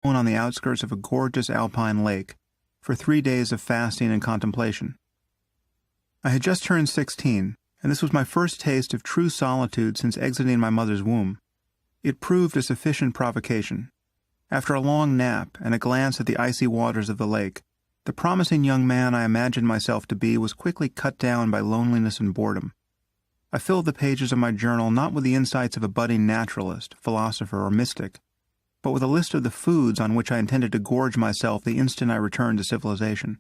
on the outskirts of a gorgeous alpine lake for 3 days of fasting and contemplation. I had just turned 16, and this was my first taste of true solitude since exiting my mother's womb. It proved a sufficient provocation. After a long nap and a glance at the icy waters of the lake, the promising young man I imagined myself to be was quickly cut down by loneliness and boredom. I filled the pages of my journal not with the insights of a budding naturalist, philosopher, or mystic, but with a list of the foods on which I intended to gorge myself the instant I returned to civilization.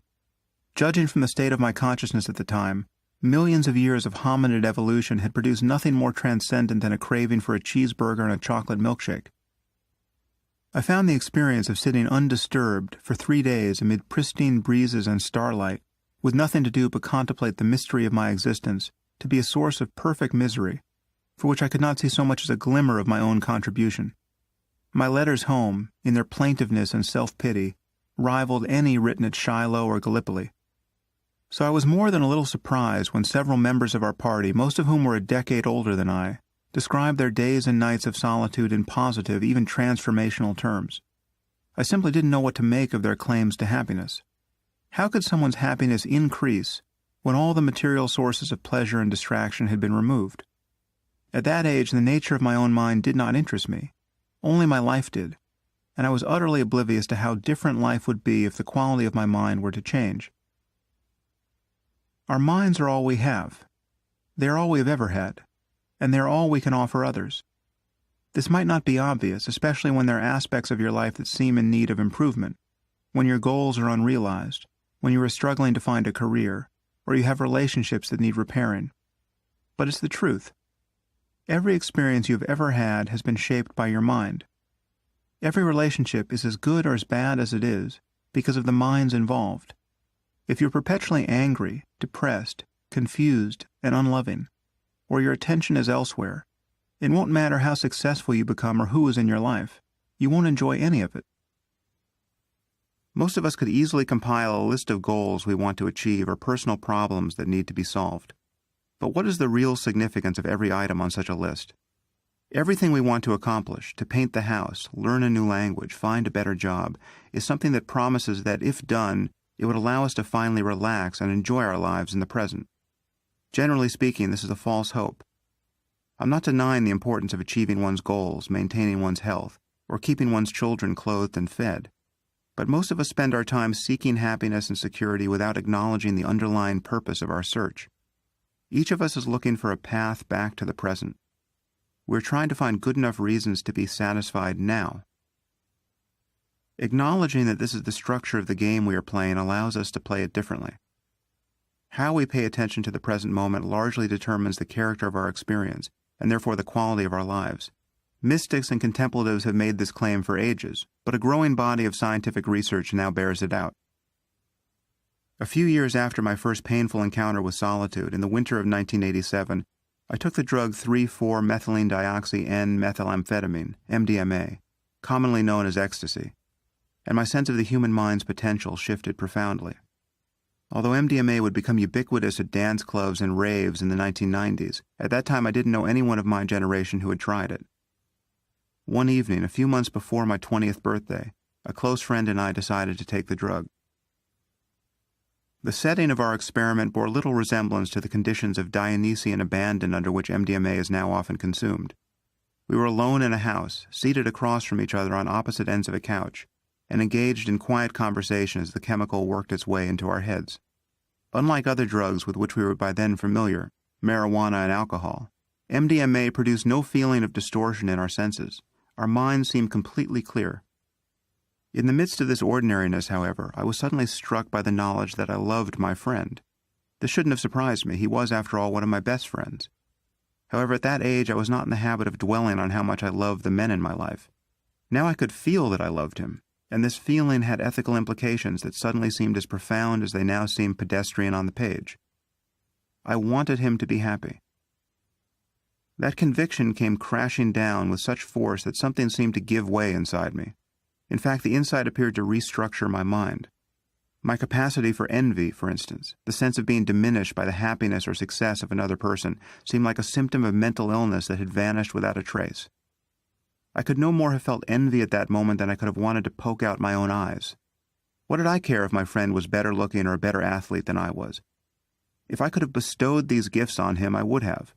Judging from the state of my consciousness at the time, millions of years of hominid evolution had produced nothing more transcendent than a craving for a cheeseburger and a chocolate milkshake. I found the experience of sitting undisturbed for 3 days amid pristine breezes and starlight, with nothing to do but contemplate the mystery of my existence, to be a source of perfect misery, for which I could not see so much as a glimmer of my own contribution. My letters home, in their plaintiveness and self-pity, rivaled any written at Shiloh or Gallipoli. So I was more than a little surprised when several members of our party, most of whom were a decade older than I, described their days and nights of solitude in positive, even transformational terms. I simply didn't know what to make of their claims to happiness. How could someone's happiness increase when all the material sources of pleasure and distraction had been removed? At that age, the nature of my own mind did not interest me. Only my life did, and I was utterly oblivious to how different life would be if the quality of my mind were to change. Our minds are all we have. They are all we have ever had, and they are all we can offer others. This might not be obvious, especially when there are aspects of your life that seem in need of improvement, when your goals are unrealized, when you are struggling to find a career, or you have relationships that need repairing. But it's the truth. Every experience you have ever had has been shaped by your mind. Every relationship is as good or as bad as it is because of the minds involved. If you're perpetually angry, depressed, confused, and unloving, or your attention is elsewhere, it won't matter how successful you become or who is in your life. You won't enjoy any of it. Most of us could easily compile a list of goals we want to achieve or personal problems that need to be solved. But what is the real significance of every item on such a list? Everything we want to accomplish, to paint the house, learn a new language, find a better job, is something that promises that, if done, it would allow us to finally relax and enjoy our lives in the present. Generally speaking, this is a false hope. I'm not denying the importance of achieving one's goals, maintaining one's health, or keeping one's children clothed and fed. But most of us spend our time seeking happiness and security without acknowledging the underlying purpose of our search. Each of us is looking for a path back to the present. We're trying to find good enough reasons to be satisfied now. Acknowledging that this is the structure of the game we are playing allows us to play it differently. How we pay attention to the present moment largely determines the character of our experience, and therefore the quality of our lives. Mystics and contemplatives have made this claim for ages, but a growing body of scientific research now bears it out. A few years after my first painful encounter with solitude, in the winter of 1987, I took the drug 3,4-methylenedioxy-N-methylamphetamine, MDMA, commonly known as ecstasy, and my sense of the human mind's potential shifted profoundly. Although MDMA would become ubiquitous at dance clubs and raves in the 1990s, at that time I didn't know anyone of my generation who had tried it. One evening, a few months before my 20th birthday, a close friend and I decided to take the drug. The setting of our experiment bore little resemblance to the conditions of Dionysian abandon under which MDMA is now often consumed. We were alone in a house, seated across from each other on opposite ends of a couch, and engaged in quiet conversation as the chemical worked its way into our heads. Unlike other drugs with which we were by then familiar, marijuana and alcohol, MDMA produced no feeling of distortion in our senses. Our minds seemed completely clear. In the midst of this ordinariness, however, I was suddenly struck by the knowledge that I loved my friend. This shouldn't have surprised me. He was, after all, one of my best friends. However, at that age, I was not in the habit of dwelling on how much I loved the men in my life. Now I could feel that I loved him, and this feeling had ethical implications that suddenly seemed as profound as they now seem pedestrian on the page. I wanted him to be happy. That conviction came crashing down with such force that something seemed to give way inside me. In fact, the insight appeared to restructure my mind. My capacity for envy, for instance, the sense of being diminished by the happiness or success of another person, seemed like a symptom of mental illness that had vanished without a trace. I could no more have felt envy at that moment than I could have wanted to poke out my own eyes. What did I care if my friend was better looking or a better athlete than I was? If I could have bestowed these gifts on him, I would have.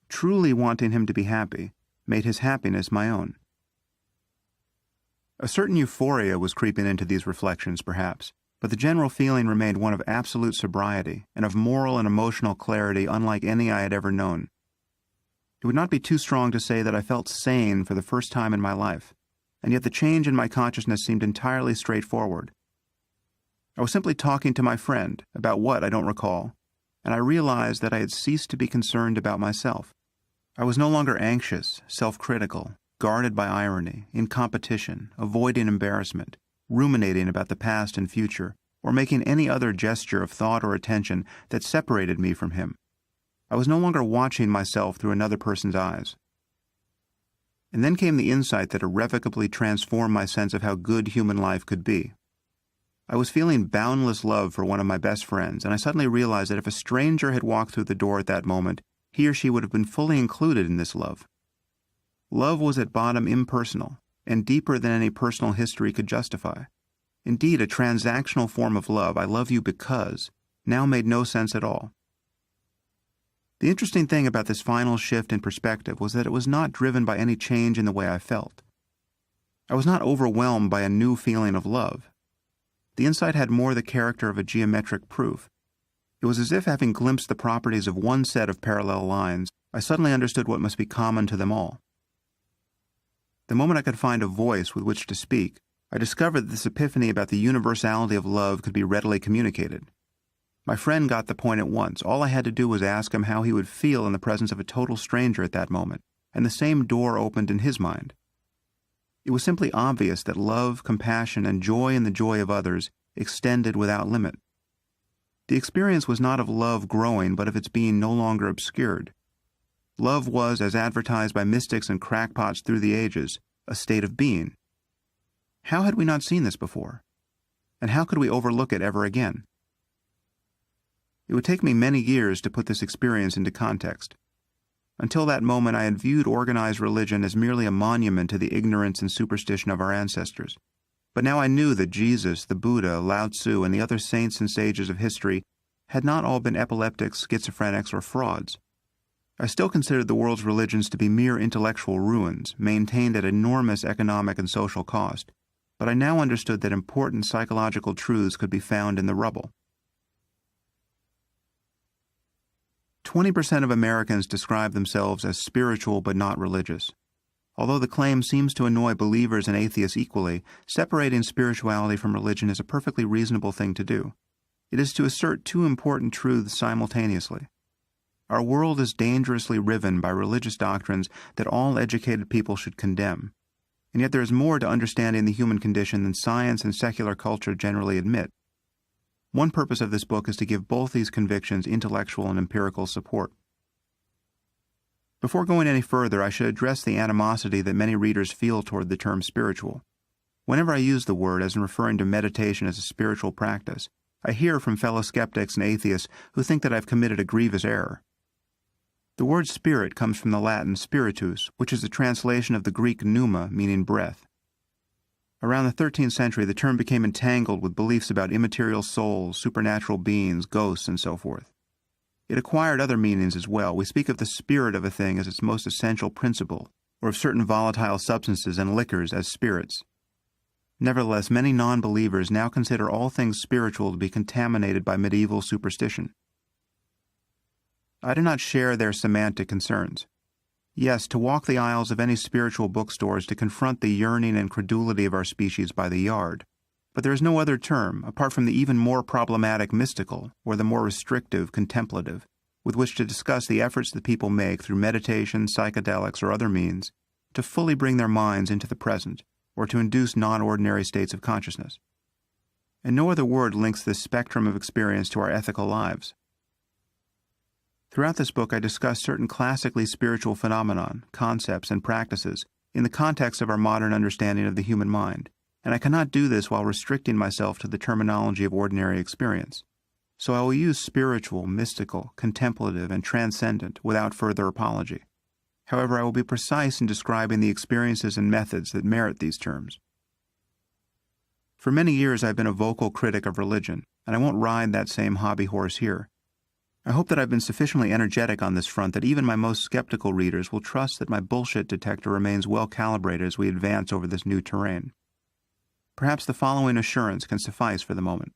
Truly wanting him to be happy made his happiness my own. A certain euphoria was creeping into these reflections, perhaps, but the general feeling remained one of absolute sobriety and of moral and emotional clarity unlike any I had ever known. It would not be too strong to say that I felt sane for the first time in my life, and yet the change in my consciousness seemed entirely straightforward. I was simply talking to my friend, about what I don't recall, and I realized that I had ceased to be concerned about myself. I was no longer anxious, self-critical, guarded by irony, in competition, avoiding embarrassment, ruminating about the past and future, or making any other gesture of thought or attention that separated me from him. I was no longer watching myself through another person's eyes. And then came the insight that irrevocably transformed my sense of how good human life could be. I was feeling boundless love for one of my best friends, and I suddenly realized that if a stranger had walked through the door at that moment, he or she would have been fully included in this love. Love was at bottom impersonal, and deeper than any personal history could justify. Indeed, a transactional form of love, I love you because, now made no sense at all. The interesting thing about this final shift in perspective was that it was not driven by any change in the way I felt. I was not overwhelmed by a new feeling of love. The insight had more the character of a geometric proof. It was as if, having glimpsed the properties of one set of parallel lines, I suddenly understood what must be common to them all. The moment I could find a voice with which to speak, I discovered that this epiphany about the universality of love could be readily communicated. My friend got the point at once. All I had to do was ask him how he would feel in the presence of a total stranger at that moment, and the same door opened in his mind. It was simply obvious that love, compassion, and joy in the joy of others extended without limit. The experience was not of love growing, but of its being no longer obscured. Love was, as advertised by mystics and crackpots through the ages, a state of being. How had we not seen this before? And how could we overlook it ever again? It would take me many years to put this experience into context. Until that moment, I had viewed organized religion as merely a monument to the ignorance and superstition of our ancestors. But now I knew that Jesus, the Buddha, Lao Tzu, and the other saints and sages of history had not all been epileptics, schizophrenics, or frauds. I still considered the world's religions to be mere intellectual ruins, maintained at enormous economic and social cost, but I now understood that important psychological truths could be found in the rubble. 20% of Americans describe themselves as spiritual but not religious. Although the claim seems to annoy believers and atheists equally, separating spirituality from religion is a perfectly reasonable thing to do. It is to assert two important truths simultaneously. Our world is dangerously riven by religious doctrines that all educated people should condemn, and yet there is more to understanding the human condition than science and secular culture generally admit. One purpose of this book is to give both these convictions intellectual and empirical support. Before going any further, I should address the animosity that many readers feel toward the term spiritual. Whenever I use the word as in referring to meditation as a spiritual practice, I hear from fellow skeptics and atheists who think that I've committed a grievous error. The word spirit comes from the Latin spiritus, which is a translation of the Greek pneuma, meaning breath. Around the 13th century, the term became entangled with beliefs about immaterial souls, supernatural beings, ghosts, and so forth. It acquired other meanings as well. We speak of the spirit of a thing as its most essential principle, or of certain volatile substances and liquors as spirits. Nevertheless, many non-believers now consider all things spiritual to be contaminated by medieval superstition. I do not share their semantic concerns. Yes, to walk the aisles of any spiritual bookstore is to confront the yearning and credulity of our species by the yard. But there is no other term, apart from the even more problematic mystical, or the more restrictive contemplative, with which to discuss the efforts that people make through meditation, psychedelics, or other means, to fully bring their minds into the present, or to induce non-ordinary states of consciousness. And no other word links this spectrum of experience to our ethical lives. Throughout this book, I discuss certain classically spiritual phenomenon, concepts, and practices in the context of our modern understanding of the human mind, and I cannot do this while restricting myself to the terminology of ordinary experience. So I will use spiritual, mystical, contemplative, and transcendent without further apology. However, I will be precise in describing the experiences and methods that merit these terms. For many years I've been a vocal critic of religion, and I won't ride that same hobby horse here. I hope that I've been sufficiently energetic on this front that even my most skeptical readers will trust that my bullshit detector remains well calibrated as we advance over this new terrain. Perhaps the following assurance can suffice for the moment.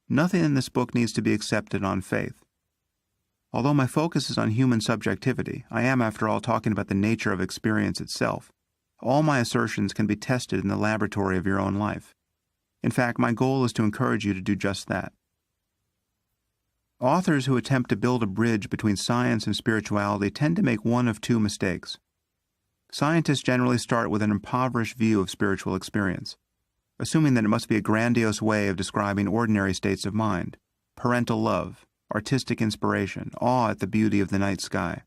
Nothing in this book needs to be accepted on faith. Although my focus is on human subjectivity, I am, after all, talking about the nature of experience itself. All my assertions can be tested in the laboratory of your own life. In fact, my goal is to encourage you to do just that. Authors who attempt to build a bridge between science and spirituality tend to make one of two mistakes. Scientists generally start with an impoverished view of spiritual experience, assuming that it must be a grandiose way of describing ordinary states of mind, parental love, artistic inspiration, awe at the beauty of the night sky.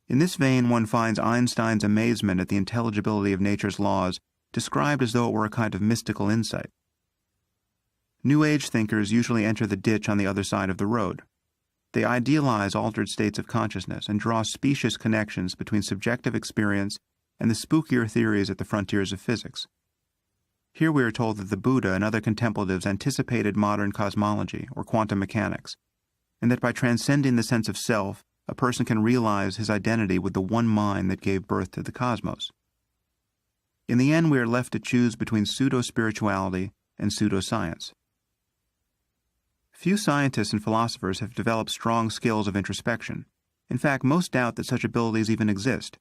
In this vein, one finds Einstein's amazement at the intelligibility of nature's laws described as though it were a kind of mystical insight. New Age thinkers usually enter the ditch on the other side of the road. They idealize altered states of consciousness and draw specious connections between subjective experience and the spookier theories at the frontiers of physics. Here we are told that the Buddha and other contemplatives anticipated modern cosmology or quantum mechanics, and that by transcending the sense of self, a person can realize his identity with the one mind that gave birth to the cosmos. In the end, we are left to choose between pseudo-spirituality and pseudoscience. Few scientists and philosophers have developed strong skills of introspection. In fact, most doubt that such abilities even exist.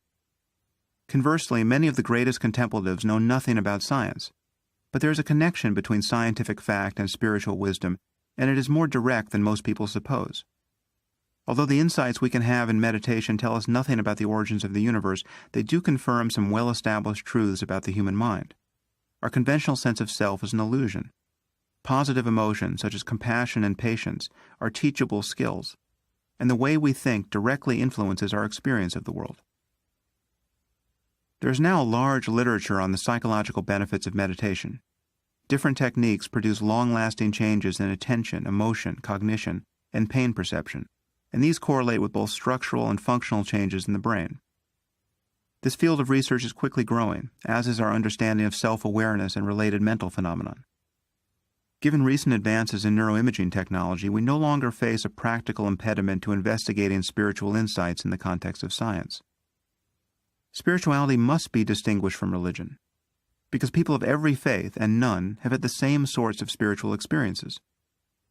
Conversely, many of the greatest contemplatives know nothing about science. But there is a connection between scientific fact and spiritual wisdom, and it is more direct than most people suppose. Although the insights we can have in meditation tell us nothing about the origins of the universe, they do confirm some well-established truths about the human mind. Our conventional sense of self is an illusion. Positive emotions, such as compassion and patience, are teachable skills, and the way we think directly influences our experience of the world. There is now a large literature on the psychological benefits of meditation. Different techniques produce long-lasting changes in attention, emotion, cognition, and pain perception, and these correlate with both structural and functional changes in the brain. This field of research is quickly growing, as is our understanding of self-awareness and related mental phenomena. Given recent advances in neuroimaging technology, we no longer face a practical impediment to investigating spiritual insights in the context of science. Spirituality must be distinguished from religion, because people of every faith and none have had the same sorts of spiritual experiences.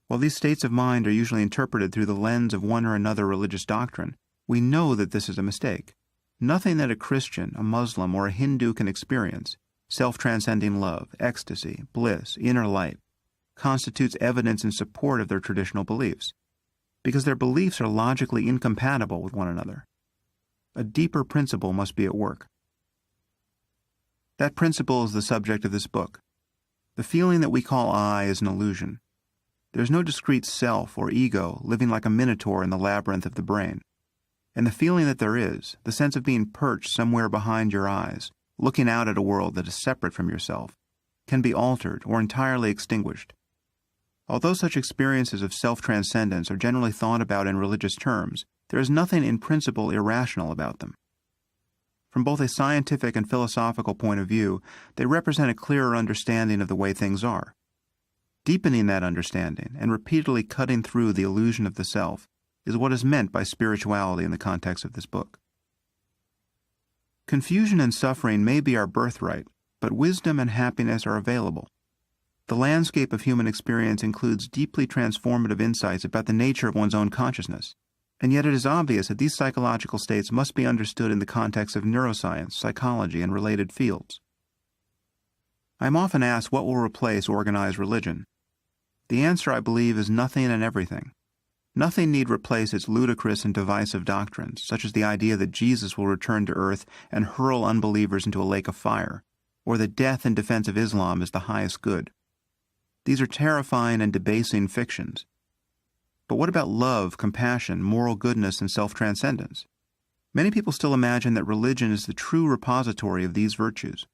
While these states of mind are usually interpreted through the lens of one or another religious doctrine, we know that this is a mistake. Nothing that a Christian, a Muslim, or a Hindu can experience, self-transcending love, ecstasy, bliss, inner light, constitutes evidence in support of their traditional beliefs, because their beliefs are logically incompatible with one another. A deeper principle must be at work. That principle is the subject of this book. The feeling that we call I is an illusion. There is no discrete self or ego living like a minotaur in the labyrinth of the brain. And the feeling that there is, the sense of being perched somewhere behind your eyes, looking out at a world that is separate from yourself, can be altered or entirely extinguished. Although such experiences of self-transcendence are generally thought about in religious terms, there is nothing in principle irrational about them. From both a scientific and philosophical point of view, they represent a clearer understanding of the way things are. Deepening that understanding and repeatedly cutting through the illusion of the self is what is meant by spirituality in the context of this book. Confusion and suffering may be our birthright, but wisdom and happiness are available. The landscape of human experience includes deeply transformative insights about the nature of one's own consciousness, and yet it is obvious that these psychological states must be understood in the context of neuroscience, psychology, and related fields. I am often asked what will replace organized religion. The answer, I believe, is nothing and everything. Nothing need replace its ludicrous and divisive doctrines, such as the idea that Jesus will return to earth and hurl unbelievers into a lake of fire, or that death in defense of Islam is the highest good. These are terrifying and debasing fictions. But what about love, compassion, moral goodness, and self-transcendence? Many people still imagine that religion is the true repository of these virtues.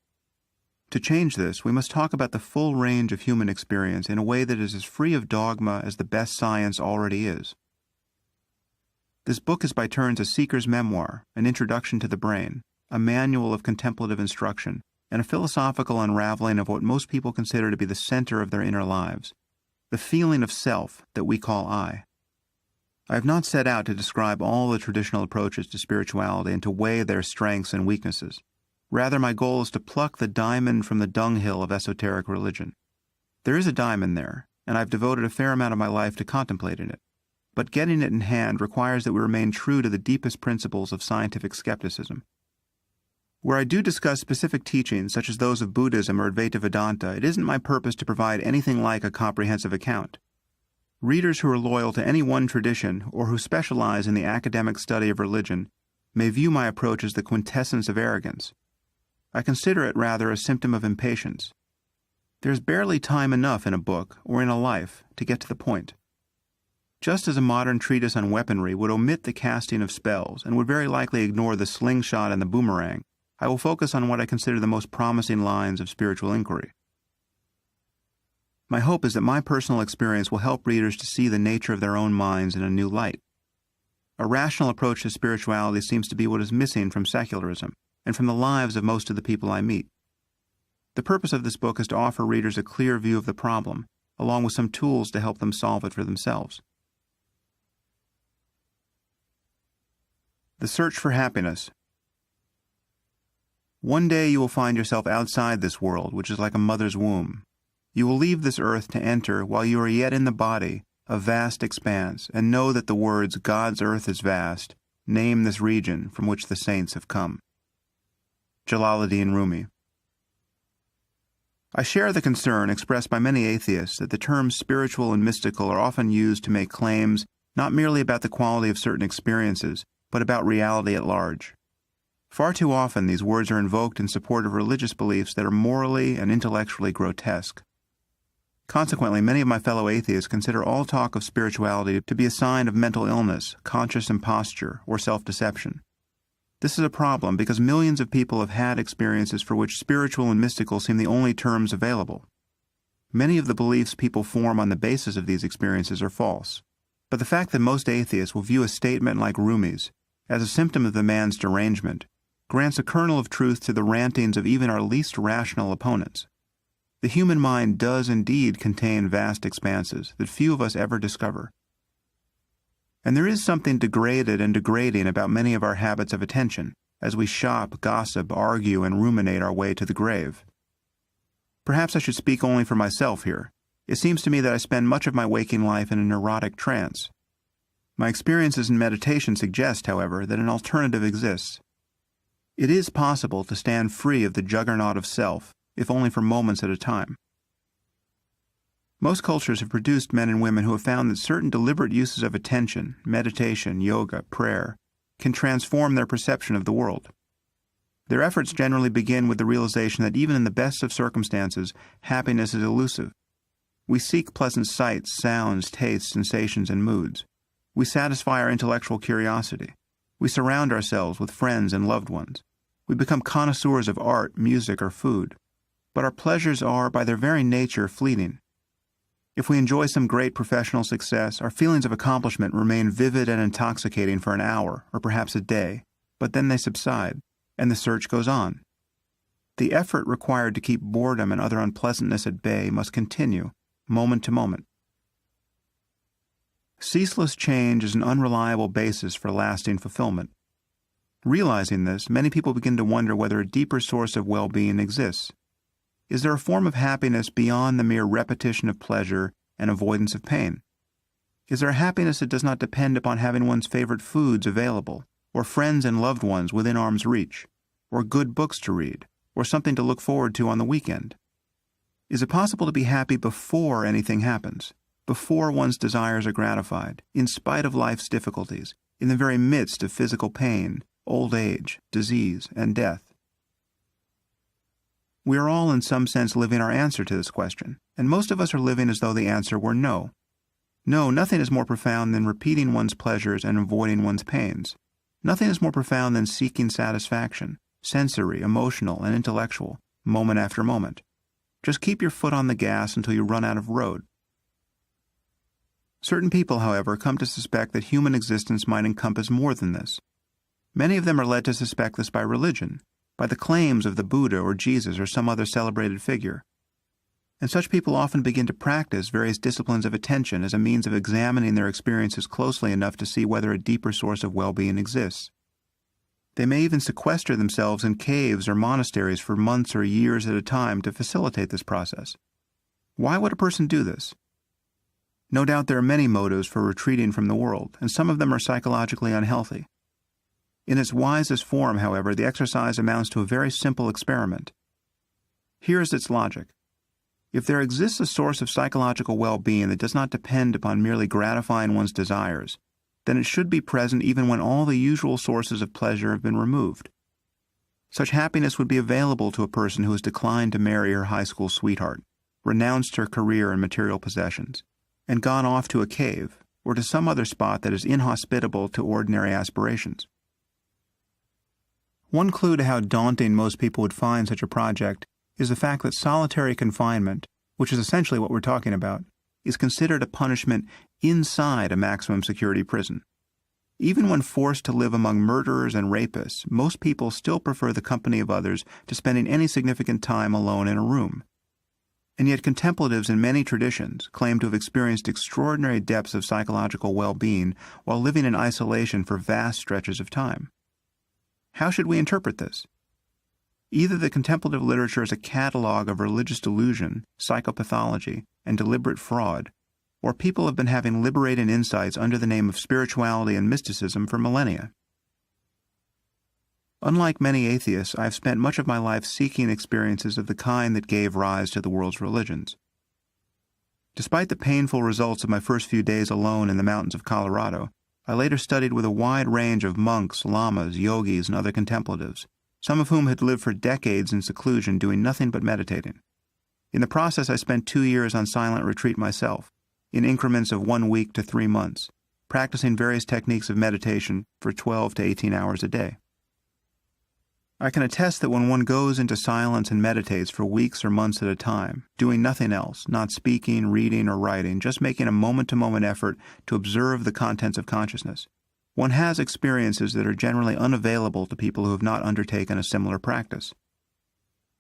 To change this, we must talk about the full range of human experience in a way that is as free of dogma as the best science already is. This book is by turns a seeker's memoir, an introduction to the brain, a manual of contemplative instruction, and a philosophical unraveling of what most people consider to be the center of their inner lives, the feeling of self that we call I. I have not set out to describe all the traditional approaches to spirituality and to weigh their strengths and weaknesses. Rather, my goal is to pluck the diamond from the dunghill of esoteric religion. There is a diamond there, and I've devoted a fair amount of my life to contemplating it. But getting it in hand requires that we remain true to the deepest principles of scientific skepticism. Where I do discuss specific teachings, such as those of Buddhism or Advaita Vedanta, it isn't my purpose to provide anything like a comprehensive account. Readers who are loyal to any one tradition or who specialize in the academic study of religion may view my approach as the quintessence of arrogance. I consider it rather a symptom of impatience. There's barely time enough in a book or in a life to get to the point. Just as a modern treatise on weaponry would omit the casting of spells and would very likely ignore the slingshot and the boomerang, I will focus on what I consider the most promising lines of spiritual inquiry. My hope is that my personal experience will help readers to see the nature of their own minds in a new light. A rational approach to spirituality seems to be what is missing from secularism and from the lives of most of the people I meet. The purpose of this book is to offer readers a clear view of the problem, along with some tools to help them solve it for themselves. The Search for Happiness. One day you will find yourself outside this world, which is like a mother's womb. You will leave this earth to enter, while you are yet in the body, a vast expanse, and know that the words, God's earth is vast, name this region from which the saints have come. Jalaluddin Rumi. I share the concern expressed by many atheists that the terms spiritual and mystical are often used to make claims not merely about the quality of certain experiences, but about reality at large. Far too often these words are invoked in support of religious beliefs that are morally and intellectually grotesque. Consequently, many of my fellow atheists consider all talk of spirituality to be a sign of mental illness, conscious imposture, or self-deception. This is a problem because millions of people have had experiences for which spiritual and mystical seem the only terms available. Many of the beliefs people form on the basis of these experiences are false. But the fact that most atheists will view a statement like Rumi's as a symptom of the man's derangement grants a kernel of truth to the rantings of even our least rational opponents. The human mind does indeed contain vast expanses that few of us ever discover. And there is something degraded and degrading about many of our habits of attention, as we shop, gossip, argue, and ruminate our way to the grave. Perhaps I should speak only for myself here. It seems to me that I spend much of my waking life in a neurotic trance. My experiences in meditation suggest, however, that an alternative exists. It is possible to stand free of the juggernaut of self, if only for moments at a time. Most cultures have produced men and women who have found that certain deliberate uses of attention, meditation, yoga, prayer, can transform their perception of the world. Their efforts generally begin with the realization that even in the best of circumstances, happiness is elusive. We seek pleasant sights, sounds, tastes, sensations, and moods. We satisfy our intellectual curiosity. We surround ourselves with friends and loved ones. We become connoisseurs of art, music, or food. But our pleasures are, by their very nature, fleeting. If we enjoy some great professional success, our feelings of accomplishment remain vivid and intoxicating for an hour, or perhaps a day, but then they subside, and the search goes on. The effort required to keep boredom and other unpleasantness at bay must continue, moment to moment. Ceaseless change is an unreliable basis for lasting fulfillment. Realizing this, many people begin to wonder whether a deeper source of well-being exists. Is there a form of happiness beyond the mere repetition of pleasure and avoidance of pain? Is there a happiness that does not depend upon having one's favorite foods available, or friends and loved ones within arm's reach, or good books to read, or something to look forward to on the weekend? Is it possible to be happy before anything happens, before one's desires are gratified, in spite of life's difficulties, in the very midst of physical pain, old age, disease, and death? We are all in some sense living our answer to this question, and most of us are living as though the answer were no. No, nothing is more profound than repeating one's pleasures and avoiding one's pains. Nothing is more profound than seeking satisfaction, sensory, emotional, and intellectual, moment after moment. Just keep your foot on the gas until you run out of road. Certain people, however, come to suspect that human existence might encompass more than this. Many of them are led to suspect this by religion, by the claims of the Buddha or Jesus or some other celebrated figure. And such people often begin to practice various disciplines of attention as a means of examining their experiences closely enough to see whether a deeper source of well-being exists. They may even sequester themselves in caves or monasteries for months or years at a time to facilitate this process. Why would a person do this? No doubt there are many motives for retreating from the world, and some of them are psychologically unhealthy. In its wisest form, however, the exercise amounts to a very simple experiment. Here is its logic. If there exists a source of psychological well-being that does not depend upon merely gratifying one's desires, then it should be present even when all the usual sources of pleasure have been removed. Such happiness would be available to a person who has declined to marry her high school sweetheart, renounced her career and material possessions, and gone off to a cave or to some other spot that is inhospitable to ordinary aspirations. One clue to how daunting most people would find such a project is the fact that solitary confinement, which is essentially what we're talking about, is considered a punishment inside a maximum security prison. Even when forced to live among murderers and rapists, most people still prefer the company of others to spending any significant time alone in a room. And yet contemplatives in many traditions claim to have experienced extraordinary depths of psychological well-being while living in isolation for vast stretches of time. How should we interpret this? Either the contemplative literature is a catalog of religious delusion, psychopathology, and deliberate fraud, or people have been having liberating insights under the name of spirituality and mysticism for millennia. Unlike many atheists, I have spent much of my life seeking experiences of the kind that gave rise to the world's religions. Despite the painful results of my first few days alone in the mountains of Colorado, I later studied with a wide range of monks, lamas, yogis, and other contemplatives, some of whom had lived for decades in seclusion doing nothing but meditating. In the process, I spent 2 years on silent retreat myself, in increments of 1 week to 3 months, practicing various techniques of meditation for 12 to 18 hours a day. I can attest that when one goes into silence and meditates for weeks or months at a time, doing nothing else, not speaking, reading, or writing, just making a moment-to-moment effort to observe the contents of consciousness, one has experiences that are generally unavailable to people who have not undertaken a similar practice.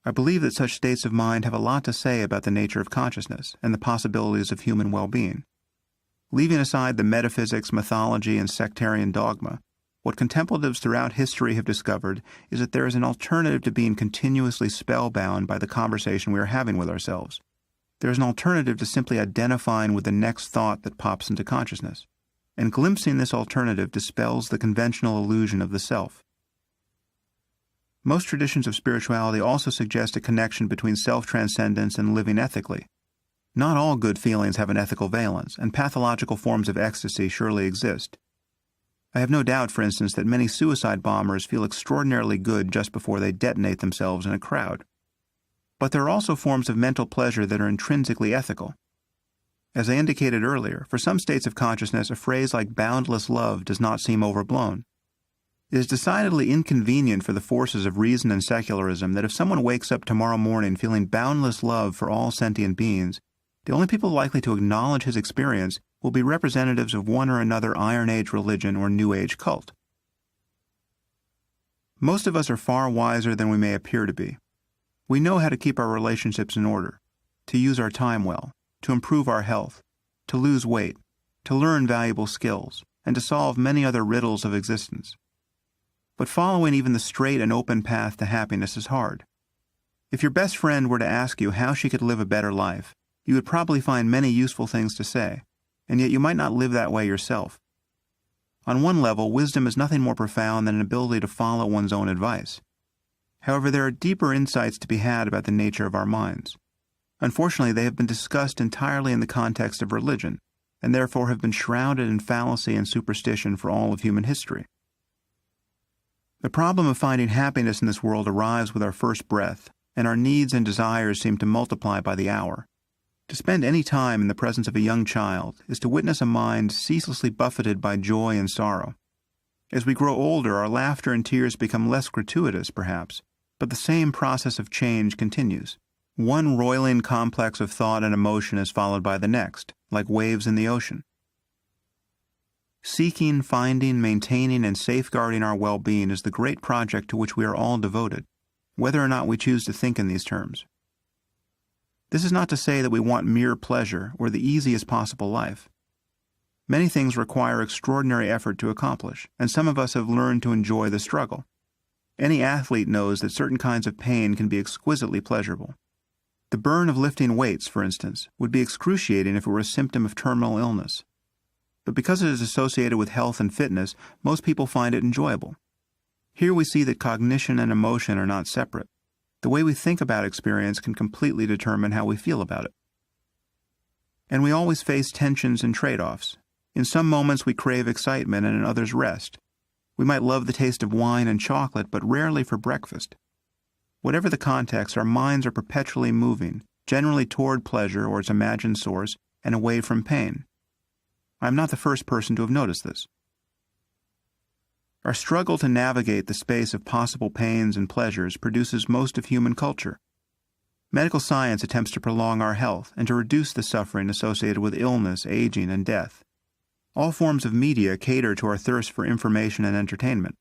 I believe that such states of mind have a lot to say about the nature of consciousness and the possibilities of human well-being. Leaving aside the metaphysics, mythology, and sectarian dogma, what contemplatives throughout history have discovered is that there is an alternative to being continuously spellbound by the conversation we are having with ourselves. There is an alternative to simply identifying with the next thought that pops into consciousness, and glimpsing this alternative dispels the conventional illusion of the self. Most traditions of spirituality also suggest a connection between self-transcendence and living ethically. Not all good feelings have an ethical valence, and pathological forms of ecstasy surely exist. I have no doubt, for instance, that many suicide bombers feel extraordinarily good just before they detonate themselves in a crowd. But there are also forms of mental pleasure that are intrinsically ethical. As I indicated earlier, for some states of consciousness, a phrase like boundless love does not seem overblown. It is decidedly inconvenient for the forces of reason and secularism that if someone wakes up tomorrow morning feeling boundless love for all sentient beings, the only people likely to acknowledge his experience will be representatives of one or another Iron Age religion or New Age cult. Most of us are far wiser than we may appear to be. We know how to keep our relationships in order, to use our time well, to improve our health, to lose weight, to learn valuable skills, and to solve many other riddles of existence. But following even the straight and open path to happiness is hard. If your best friend were to ask you how she could live a better life, you would probably find many useful things to say, and yet you might not live that way yourself. On one level, wisdom is nothing more profound than an ability to follow one's own advice. However, there are deeper insights to be had about the nature of our minds. Unfortunately, they have been discussed entirely in the context of religion, and therefore have been shrouded in fallacy and superstition for all of human history. The problem of finding happiness in this world arrives with our first breath, and our needs and desires seem to multiply by the hour. To spend any time in the presence of a young child is to witness a mind ceaselessly buffeted by joy and sorrow. As we grow older, our laughter and tears become less gratuitous, perhaps, but the same process of change continues. One roiling complex of thought and emotion is followed by the next, like waves in the ocean. Seeking, finding, maintaining, and safeguarding our well-being is the great project to which we are all devoted, whether or not we choose to think in these terms. This is not to say that we want mere pleasure or the easiest possible life. Many things require extraordinary effort to accomplish, and some of us have learned to enjoy the struggle. Any athlete knows that certain kinds of pain can be exquisitely pleasurable. The burn of lifting weights, for instance, would be excruciating if it were a symptom of terminal illness. But because it is associated with health and fitness, most people find it enjoyable. Here we see that cognition and emotion are not separate. The way we think about experience can completely determine how we feel about it. And we always face tensions and trade-offs. In some moments we crave excitement and in others rest. We might love the taste of wine and chocolate, but rarely for breakfast. Whatever the context, our minds are perpetually moving, generally toward pleasure or its imagined source, and away from pain. I am not the first person to have noticed this. Our struggle to navigate the space of possible pains and pleasures produces most of human culture. Medical science attempts to prolong our health and to reduce the suffering associated with illness, aging, and death. All forms of media cater to our thirst for information and entertainment.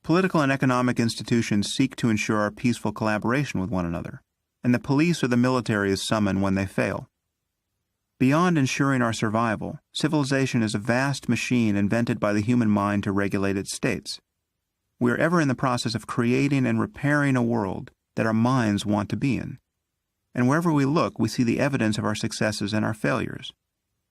Political and economic institutions seek to ensure our peaceful collaboration with one another, and the police or the military is summoned when they fail. Beyond ensuring our survival, civilization is a vast machine invented by the human mind to regulate its states. We are ever in the process of creating and repairing a world that our minds want to be in. And wherever we look, we see the evidence of our successes and our failures.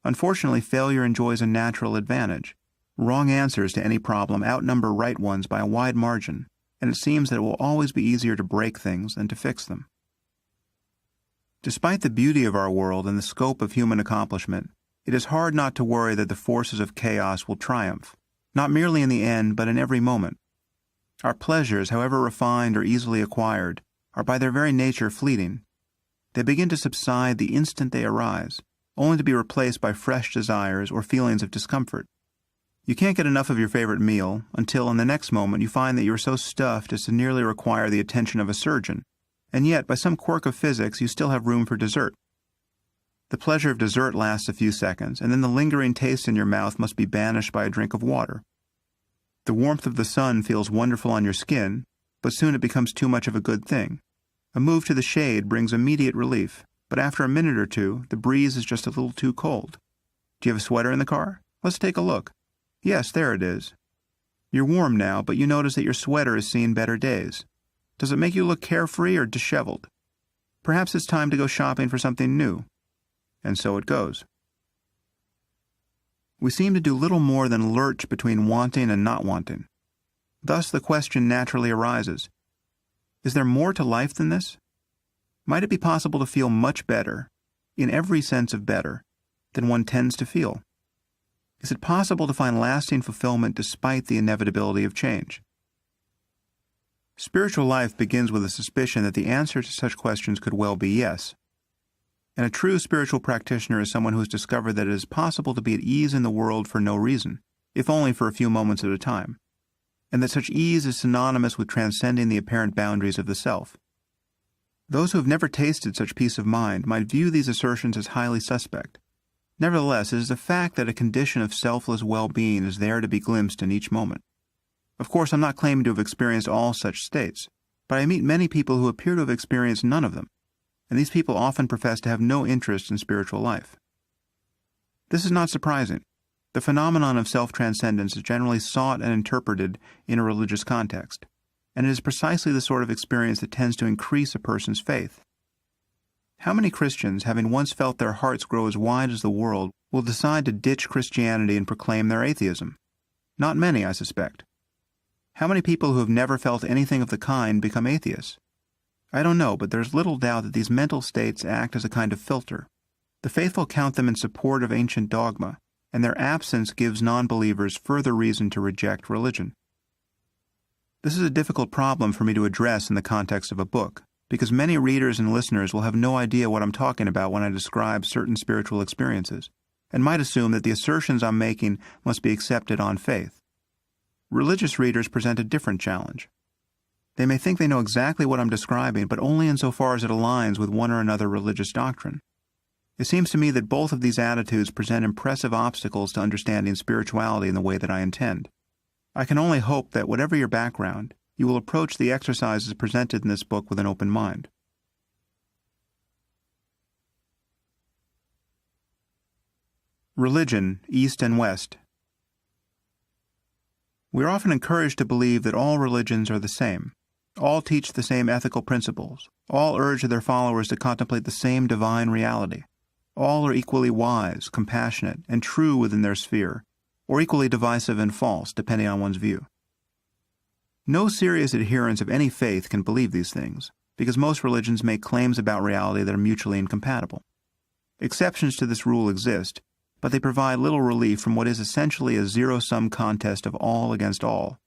Unfortunately, failure enjoys a natural advantage. Wrong answers to any problem outnumber right ones by a wide margin, and it seems that it will always be easier to break things than to fix them. Despite the beauty of our world and the scope of human accomplishment, it is hard not to worry that the forces of chaos will triumph, not merely in the end, but in every moment. Our pleasures, however refined or easily acquired, are by their very nature fleeting. They begin to subside the instant they arise, only to be replaced by fresh desires or feelings of discomfort. You can't get enough of your favorite meal until, in the next moment, you find that you are so stuffed as to nearly require the attention of a surgeon. And yet, by some quirk of physics, you still have room for dessert. The pleasure of dessert lasts a few seconds, and then the lingering taste in your mouth must be banished by a drink of water. The warmth of the sun feels wonderful on your skin, but soon it becomes too much of a good thing. A move to the shade brings immediate relief, but after a minute or two, the breeze is just a little too cold. Do you have a sweater in the car? Let's take a look. Yes, there it is. You're warm now, but you notice that your sweater has seen better days. Does it make you look carefree or disheveled? Perhaps it's time to go shopping for something new. And so it goes. We seem to do little more than lurch between wanting and not wanting. Thus the question naturally arises, is there more to life than this? Might it be possible to feel much better, in every sense of better, than one tends to feel? Is it possible to find lasting fulfillment despite the inevitability of change? Spiritual life begins with a suspicion that the answer to such questions could well be yes. And a true spiritual practitioner is someone who has discovered that it is possible to be at ease in the world for no reason, if only for a few moments at a time, and that such ease is synonymous with transcending the apparent boundaries of the self. Those who have never tasted such peace of mind might view these assertions as highly suspect. Nevertheless, it is a fact that a condition of selfless well-being is there to be glimpsed in each moment. Of course, I'm not claiming to have experienced all such states, but I meet many people who appear to have experienced none of them, and these people often profess to have no interest in spiritual life. This is not surprising. The phenomenon of self-transcendence is generally sought and interpreted in a religious context, and it is precisely the sort of experience that tends to increase a person's faith. How many Christians, having once felt their hearts grow as wide as the world, will decide to ditch Christianity and proclaim their atheism? Not many, I suspect. How many people who have never felt anything of the kind become atheists? I don't know, but there's little doubt that these mental states act as a kind of filter. The faithful count them in support of ancient dogma, and their absence gives non-believers further reason to reject religion. This is a difficult problem for me to address in the context of a book, because many readers and listeners will have no idea what I'm talking about when I describe certain spiritual experiences, and might assume that the assertions I'm making must be accepted on faith. Religious readers present a different challenge. They may think they know exactly what I'm describing, but only insofar as it aligns with one or another religious doctrine. It seems to me that both of these attitudes present impressive obstacles to understanding spirituality in the way that I intend. I can only hope that, whatever your background, you will approach the exercises presented in this book with an open mind. Religion, East and West. We are often encouraged to believe that all religions are the same. All teach the same ethical principles. All urge their followers to contemplate the same divine reality. All are equally wise, compassionate, and true within their sphere, or equally divisive and false, depending on one's view. No serious adherents of any faith can believe these things, because most religions make claims about reality that are mutually incompatible. Exceptions to this rule exist, but they provide little relief from what is essentially a zero-sum contest of all against all.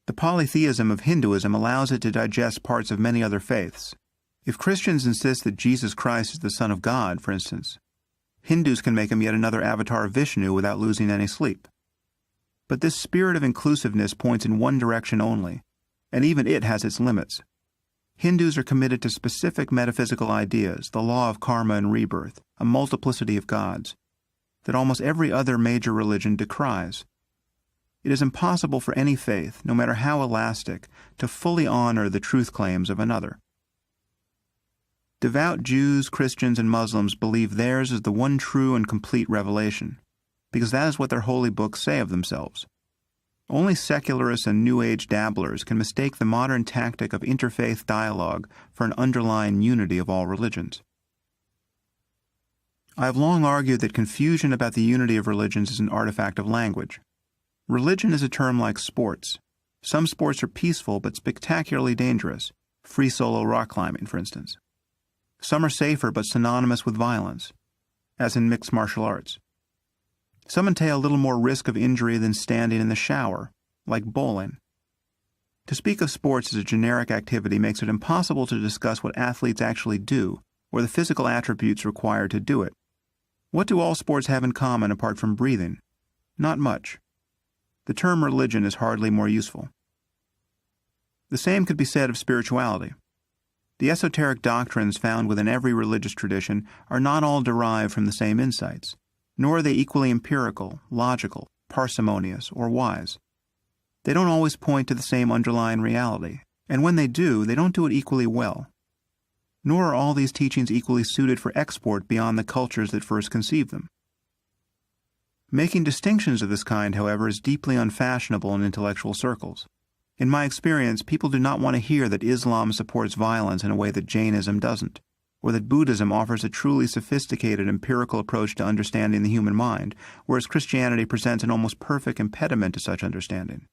The polytheism of Hinduism allows it to digest parts of many other faiths. If Christians insist that Jesus Christ is the Son of God, for instance, Hindus can make him yet another avatar of Vishnu without losing any sleep. But this spirit of inclusiveness points in one direction only, and even it has its limits. Hindus are committed to specific metaphysical ideas, the law of karma and rebirth, a multiplicity of gods, that almost every other major religion decries. It is impossible for any faith, no matter how elastic, to fully honor the truth claims of another. Devout Jews, Christians, and Muslims believe theirs is the one true and complete revelation, because that is what their holy books say of themselves. Only secularists and New Age dabblers can mistake the modern tactic of interfaith dialogue for an underlying unity of all religions. I have long argued that confusion about the unity of religions is an artifact of language. Religion is a term like sports. Some sports are peaceful but spectacularly dangerous, free solo rock climbing, for instance. Some are safer but synonymous with violence, as in mixed martial arts. Some entail little more risk of injury than standing in the shower, like bowling. To speak of sports as a generic activity makes it impossible to discuss what athletes actually do, or the physical attributes required to do it. What do all sports have in common apart from breathing? Not much. The term religion is hardly more useful. The same could be said of spirituality. The esoteric doctrines found within every religious tradition are not all derived from the same insights, nor are they equally empirical, logical, parsimonious, or wise. They don't always point to the same underlying reality, and when they do, they don't do it equally well. Nor are all these teachings equally suited for export beyond the cultures that first conceived them. Making distinctions of this kind, however, is deeply unfashionable in intellectual circles. In my experience, people do not want to hear that Islam supports violence in a way that Jainism doesn't, or that Buddhism offers a truly sophisticated empirical approach to understanding the human mind, whereas Christianity presents an almost perfect impediment to such understanding.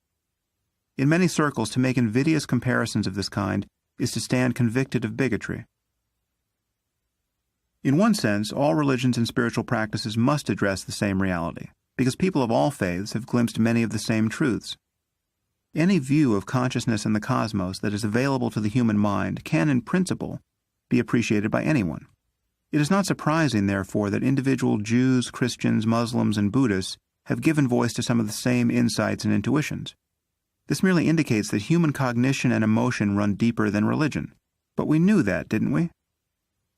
In many circles, to make invidious comparisons of this kind is to stand convicted of bigotry. In one sense, all religions and spiritual practices must address the same reality, because people of all faiths have glimpsed many of the same truths. Any view of consciousness and the cosmos that is available to the human mind can, in principle, be appreciated by anyone. It is not surprising, therefore, that individual Jews, Christians, Muslims, and Buddhists have given voice to some of the same insights and intuitions. This merely indicates that human cognition and emotion run deeper than religion. But we knew that, didn't we?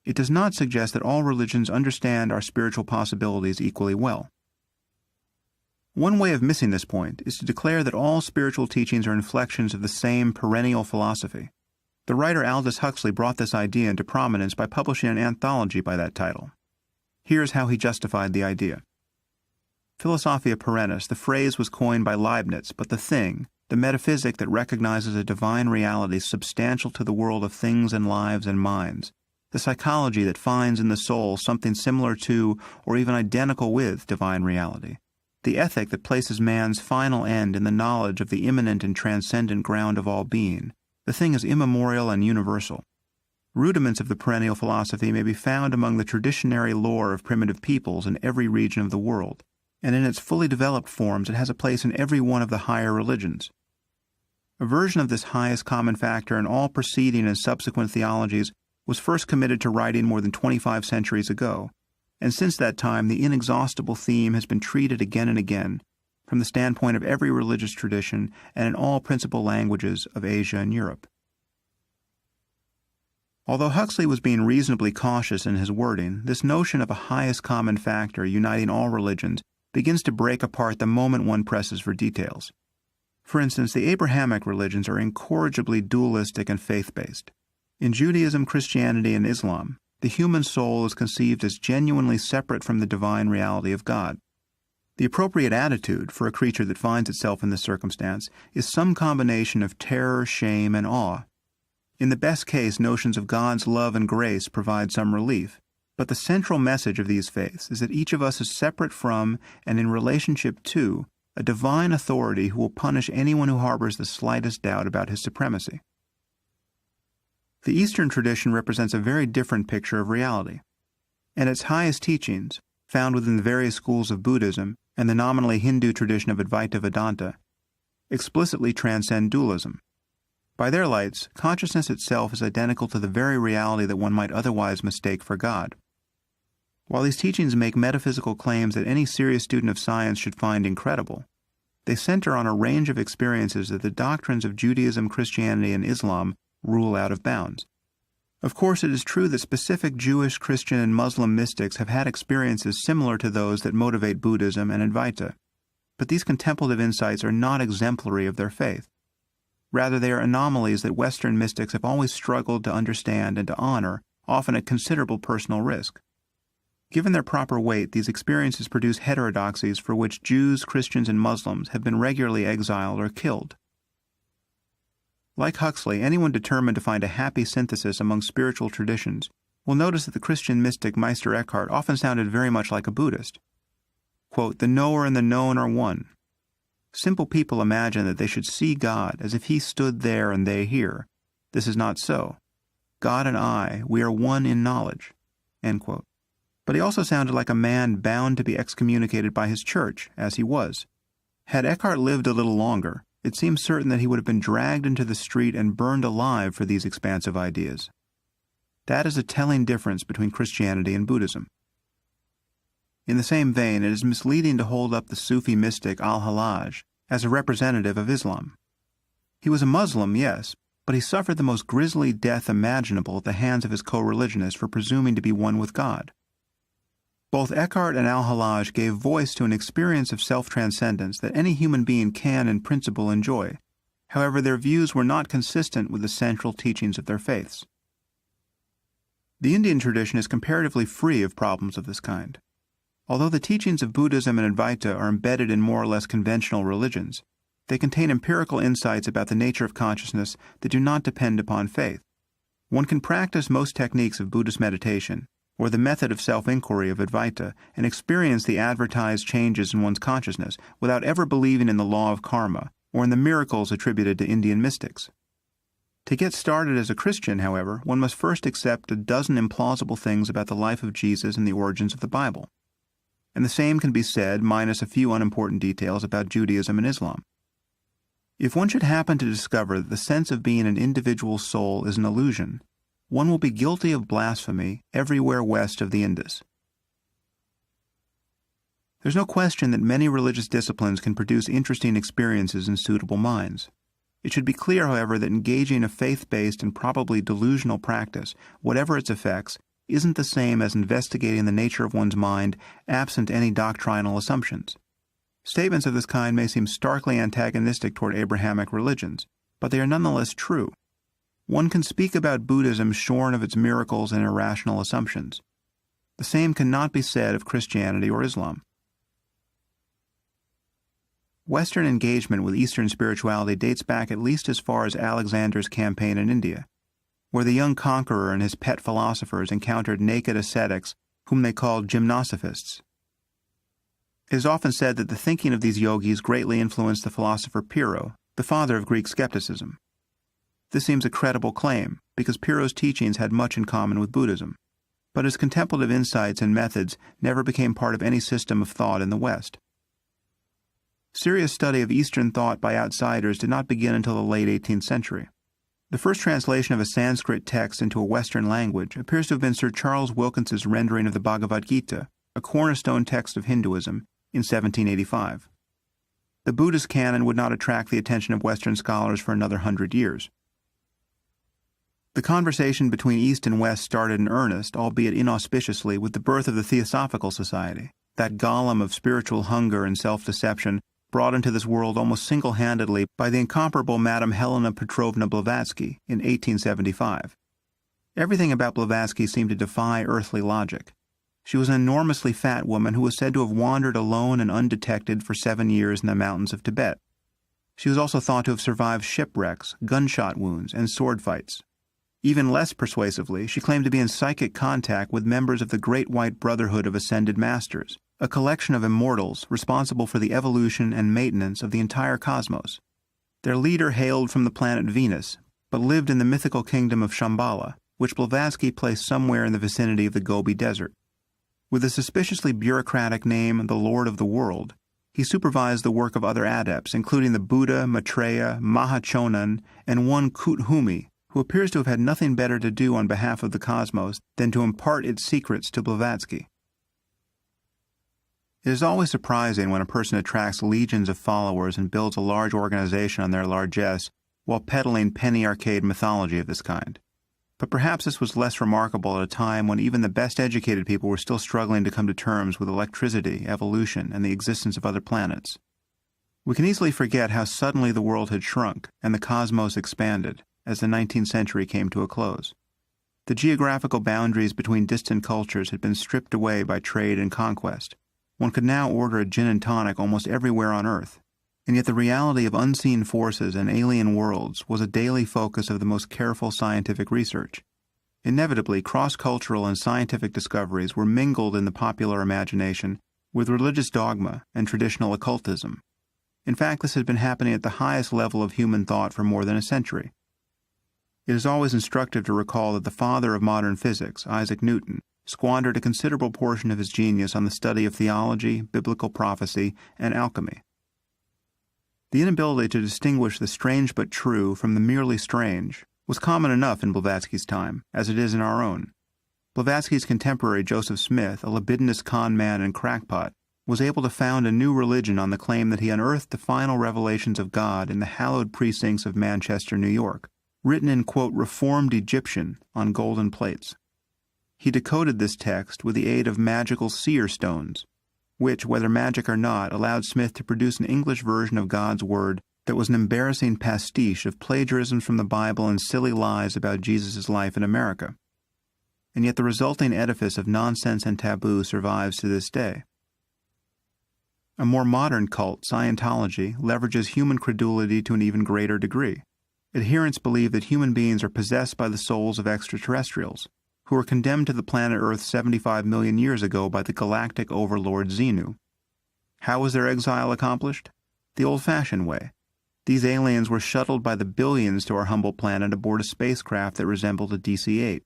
It does not suggest that all religions understand our spiritual possibilities equally well. One way of missing this point is to declare that all spiritual teachings are inflections of the same perennial philosophy. The writer Aldous Huxley brought this idea into prominence by publishing an anthology by that title. Here's how he justified the idea. Philosophia perennis, the phrase was coined by Leibniz, but the thing, the metaphysic that recognizes a divine reality substantial to the world of things and lives and minds, the psychology that finds in the soul something similar to, or even identical with, divine reality, the ethic that places man's final end in the knowledge of the immanent and transcendent ground of all being, the thing is immemorial and universal. Rudiments of the perennial philosophy may be found among the traditionary lore of primitive peoples in every region of the world, and in its fully developed forms it has a place in every one of the higher religions. A version of this highest common factor in all preceding and subsequent theologies was first committed to writing more than 25 centuries ago, and since that time the inexhaustible theme has been treated again and again, from the standpoint of every religious tradition and in all principal languages of Asia and Europe. Although Huxley was being reasonably cautious in his wording, this notion of a highest common factor uniting all religions begins to break apart the moment one presses for details. For instance, the Abrahamic religions are incorrigibly dualistic and faith-based. In Judaism, Christianity, and Islam, the human soul is conceived as genuinely separate from the divine reality of God. The appropriate attitude for a creature that finds itself in this circumstance is some combination of terror, shame, and awe. In the best case, notions of God's love and grace provide some relief, but the central message of these faiths is that each of us is separate from and in relationship to a divine authority who will punish anyone who harbors the slightest doubt about his supremacy. The Eastern tradition represents a very different picture of reality, and its highest teachings, found within the various schools of Buddhism and the nominally Hindu tradition of Advaita Vedanta, explicitly transcend dualism. By their lights, consciousness itself is identical to the very reality that one might otherwise mistake for God. While these teachings make metaphysical claims that any serious student of science should find incredible, they center on a range of experiences that the doctrines of Judaism, Christianity, and Islam rule out of bounds. Of course, it is true that specific Jewish, Christian, and Muslim mystics have had experiences similar to those that motivate Buddhism and Advaita, but these contemplative insights are not exemplary of their faith. Rather, they are anomalies that Western mystics have always struggled to understand and to honor, often at considerable personal risk. Given their proper weight, these experiences produce heterodoxies for which Jews, Christians, and Muslims have been regularly exiled or killed. Like Huxley, anyone determined to find a happy synthesis among spiritual traditions will notice that the Christian mystic Meister Eckhart often sounded very much like a Buddhist. Quote, "The knower and the known are one. Simple people imagine that they should see God as if he stood there and they here. This is not so. God and I, we are one in knowledge." End quote. But he also sounded like a man bound to be excommunicated by his church, as he was. Had Eckhart lived a little longer, it seems certain that he would have been dragged into the street and burned alive for these expansive ideas. That is a telling difference between Christianity and Buddhism. In the same vein, it is misleading to hold up the Sufi mystic al-Hallaj as a representative of Islam. He was a Muslim, yes, but he suffered the most grisly death imaginable at the hands of his co-religionists for presuming to be one with God. Both Eckhart and al-Hallaj gave voice to an experience of self-transcendence that any human being can, in principle, enjoy. However, their views were not consistent with the central teachings of their faiths. The Indian tradition is comparatively free of problems of this kind. Although the teachings of Buddhism and Advaita are embedded in more or less conventional religions, they contain empirical insights about the nature of consciousness that do not depend upon faith. One can practice most techniques of Buddhist meditation, or the method of self-inquiry of Advaita, and experience the advertised changes in one's consciousness without ever believing in the law of karma or in the miracles attributed to Indian mystics. To get started as a Christian, however, one must first accept a dozen implausible things about the life of Jesus and the origins of the Bible. And the same can be said, minus a few unimportant details, about Judaism and Islam. If one should happen to discover that the sense of being an individual soul is an illusion, one will be guilty of blasphemy everywhere west of the Indus. There's no question that many religious disciplines can produce interesting experiences in suitable minds. It should be clear, however, that engaging a faith-based and probably delusional practice, whatever its effects, isn't the same as investigating the nature of one's mind absent any doctrinal assumptions. Statements of this kind may seem starkly antagonistic toward Abrahamic religions, but they are nonetheless true. One can speak about Buddhism shorn of its miracles and irrational assumptions. The same cannot be said of Christianity or Islam. Western engagement with Eastern spirituality dates back at least as far as Alexander's campaign in India, where the young conqueror and his pet philosophers encountered naked ascetics whom they called gymnosophists. It is often said that the thinking of these yogis greatly influenced the philosopher Pyrrho, the father of Greek skepticism. This seems a credible claim, because Pyrrho's teachings had much in common with Buddhism, but his contemplative insights and methods never became part of any system of thought in the West. Serious study of Eastern thought by outsiders did not begin until the late 18th century. The first translation of a Sanskrit text into a Western language appears to have been Sir Charles Wilkins's rendering of the Bhagavad Gita, a cornerstone text of Hinduism, in 1785. The Buddhist canon would not attract the attention of Western scholars for another 100 years. The conversation between East and West started in earnest, albeit inauspiciously, with the birth of the Theosophical Society, that golem of spiritual hunger and self-deception brought into this world almost single-handedly by the incomparable Madame Helena Petrovna Blavatsky in 1875. Everything about Blavatsky seemed to defy earthly logic. She was an enormously fat woman who was said to have wandered alone and undetected for 7 years in the mountains of Tibet. She was also thought to have survived shipwrecks, gunshot wounds, and sword fights. Even less persuasively, she claimed to be in psychic contact with members of the Great White Brotherhood of Ascended Masters, a collection of immortals responsible for the evolution and maintenance of the entire cosmos. Their leader hailed from the planet Venus, but lived in the mythical kingdom of Shambhala, which Blavatsky placed somewhere in the vicinity of the Gobi Desert. With the suspiciously bureaucratic name the Lord of the World, he supervised the work of other adepts, including the Buddha, Maitreya, Mahachonan, and one Kuthumi, who appears to have had nothing better to do on behalf of the cosmos than to impart its secrets to Blavatsky. It is always surprising when a person attracts legions of followers and builds a large organization on their largesse while peddling penny arcade mythology of this kind. But perhaps this was less remarkable at a time when even the best educated people were still struggling to come to terms with electricity, evolution, and the existence of other planets. We can easily forget how suddenly the world had shrunk and the cosmos expanded as the 19th century came to a close. The geographical boundaries between distant cultures had been stripped away by trade and conquest. One could now order a gin and tonic almost everywhere on Earth, and yet the reality of unseen forces and alien worlds was a daily focus of the most careful scientific research. Inevitably, cross-cultural and scientific discoveries were mingled in the popular imagination with religious dogma and traditional occultism. In fact, this had been happening at the highest level of human thought for more than a century. It is always instructive to recall that the father of modern physics, Isaac Newton, squandered a considerable portion of his genius on the study of theology, biblical prophecy, and alchemy. The inability to distinguish the strange but true from the merely strange was common enough in Blavatsky's time, as it is in our own. Blavatsky's contemporary Joseph Smith, a libidinous con man and crackpot, was able to found a new religion on the claim that he unearthed the final revelations of God in the hallowed precincts of Manchester, New York, written in, quote, reformed Egyptian on golden plates. He decoded this text with the aid of magical seer stones, which, whether magic or not, allowed Smith to produce an English version of God's Word that was an embarrassing pastiche of plagiarisms from the Bible and silly lies about Jesus' life in America. And yet the resulting edifice of nonsense and taboo survives to this day. A more modern cult, Scientology, leverages human credulity to an even greater degree. Adherents believe that human beings are possessed by the souls of extraterrestrials, who were condemned to the planet Earth 75 million years ago by the galactic overlord Xenu. How was their exile accomplished? The old-fashioned way. These aliens were shuttled by the billions to our humble planet aboard a spacecraft that resembled a DC-8.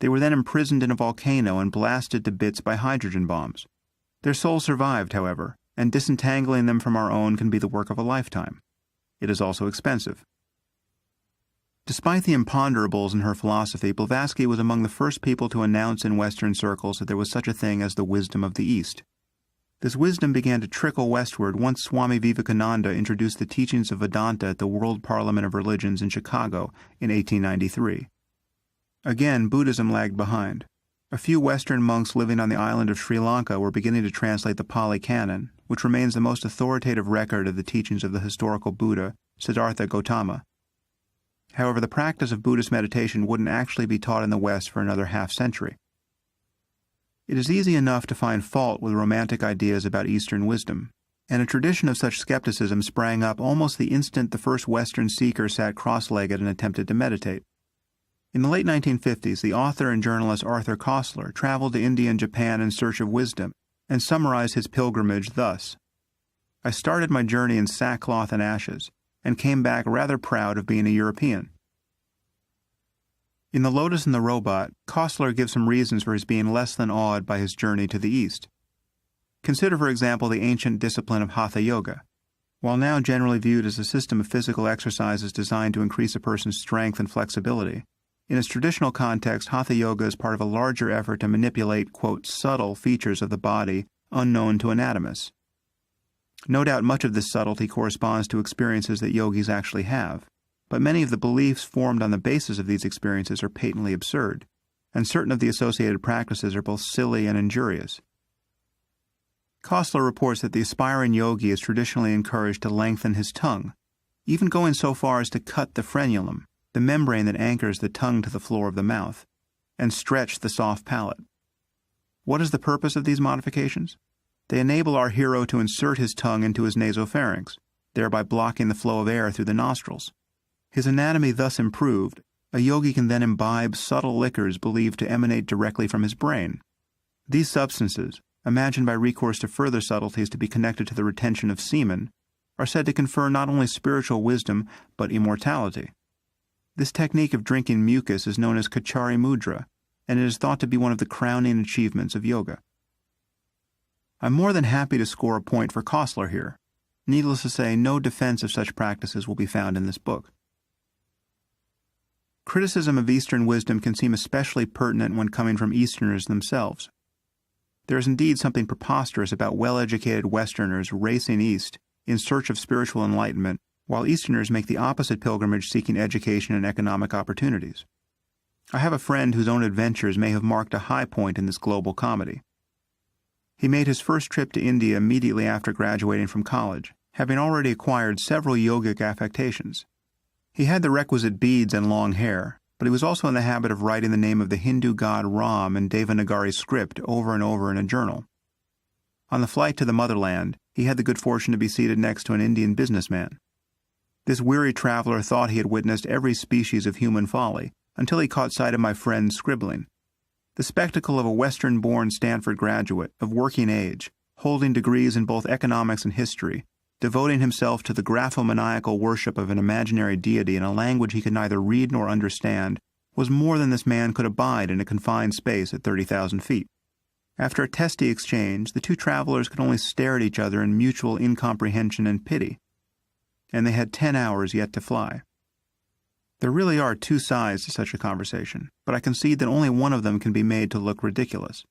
They were then imprisoned in a volcano and blasted to bits by hydrogen bombs. Their souls survived, however, and disentangling them from our own can be the work of a lifetime. It is also expensive. Despite the imponderables in her philosophy, Blavatsky was among the first people to announce in Western circles that there was such a thing as the wisdom of the East. This wisdom began to trickle westward once Swami Vivekananda introduced the teachings of Vedanta at the World Parliament of Religions in Chicago in 1893. Again, Buddhism lagged behind. A few Western monks living on the island of Sri Lanka were beginning to translate the Pali Canon, which remains the most authoritative record of the teachings of the historical Buddha, Siddhartha Gautama. However, the practice of Buddhist meditation wouldn't actually be taught in the West for another half-century. It is easy enough to find fault with romantic ideas about Eastern wisdom, and a tradition of such skepticism sprang up almost the instant the first Western seeker sat cross-legged and attempted to meditate. In the late 1950s, the author and journalist Arthur Koestler traveled to India and Japan in search of wisdom, and summarized his pilgrimage thus: I started my journey in sackcloth and ashes, and came back rather proud of being a European. In The Lotus and the Robot, Koestler gives some reasons for his being less than awed by his journey to the East. Consider, for example, the ancient discipline of Hatha Yoga. While now generally viewed as a system of physical exercises designed to increase a person's strength and flexibility, in its traditional context, Hatha Yoga is part of a larger effort to manipulate, quote, subtle features of the body unknown to anatomists. No doubt much of this subtlety corresponds to experiences that yogis actually have, but many of the beliefs formed on the basis of these experiences are patently absurd, and certain of the associated practices are both silly and injurious. Kostler reports that the aspiring yogi is traditionally encouraged to lengthen his tongue, even going so far as to cut the frenulum, the membrane that anchors the tongue to the floor of the mouth, and stretch the soft palate. What is the purpose of these modifications? They enable our hero to insert his tongue into his nasopharynx, thereby blocking the flow of air through the nostrils. His anatomy thus improved, a yogi can then imbibe subtle liquors believed to emanate directly from his brain. These substances, imagined by recourse to further subtleties to be connected to the retention of semen, are said to confer not only spiritual wisdom but immortality. This technique of drinking mucus is known as Kachari Mudra, and it is thought to be one of the crowning achievements of yoga. I'm more than happy to score a point for Kostler here. Needless to say, no defense of such practices will be found in this book. Criticism of Eastern wisdom can seem especially pertinent when coming from Easterners themselves. There is indeed something preposterous about well-educated Westerners racing east in search of spiritual enlightenment, while Easterners make the opposite pilgrimage seeking education and economic opportunities. I have a friend whose own adventures may have marked a high point in this global comedy. He made his first trip to India immediately after graduating from college, having already acquired several yogic affectations. He had the requisite beads and long hair, but he was also in the habit of writing the name of the Hindu god Ram in Devanagari script over and over in a journal. On the flight to the motherland, he had the good fortune to be seated next to an Indian businessman. This weary traveler thought he had witnessed every species of human folly, until he caught sight of my friend scribbling. The spectacle of a Western-born Stanford graduate, of working age, holding degrees in both economics and history, devoting himself to the graphomaniacal worship of an imaginary deity in a language he could neither read nor understand, was more than this man could abide in a confined space at 30,000 feet. After a testy exchange, the two travelers could only stare at each other in mutual incomprehension and pity. And they had 10 hours yet to fly. There really are two sides to such a conversation, but I concede that only one of them can be made to look ridiculous.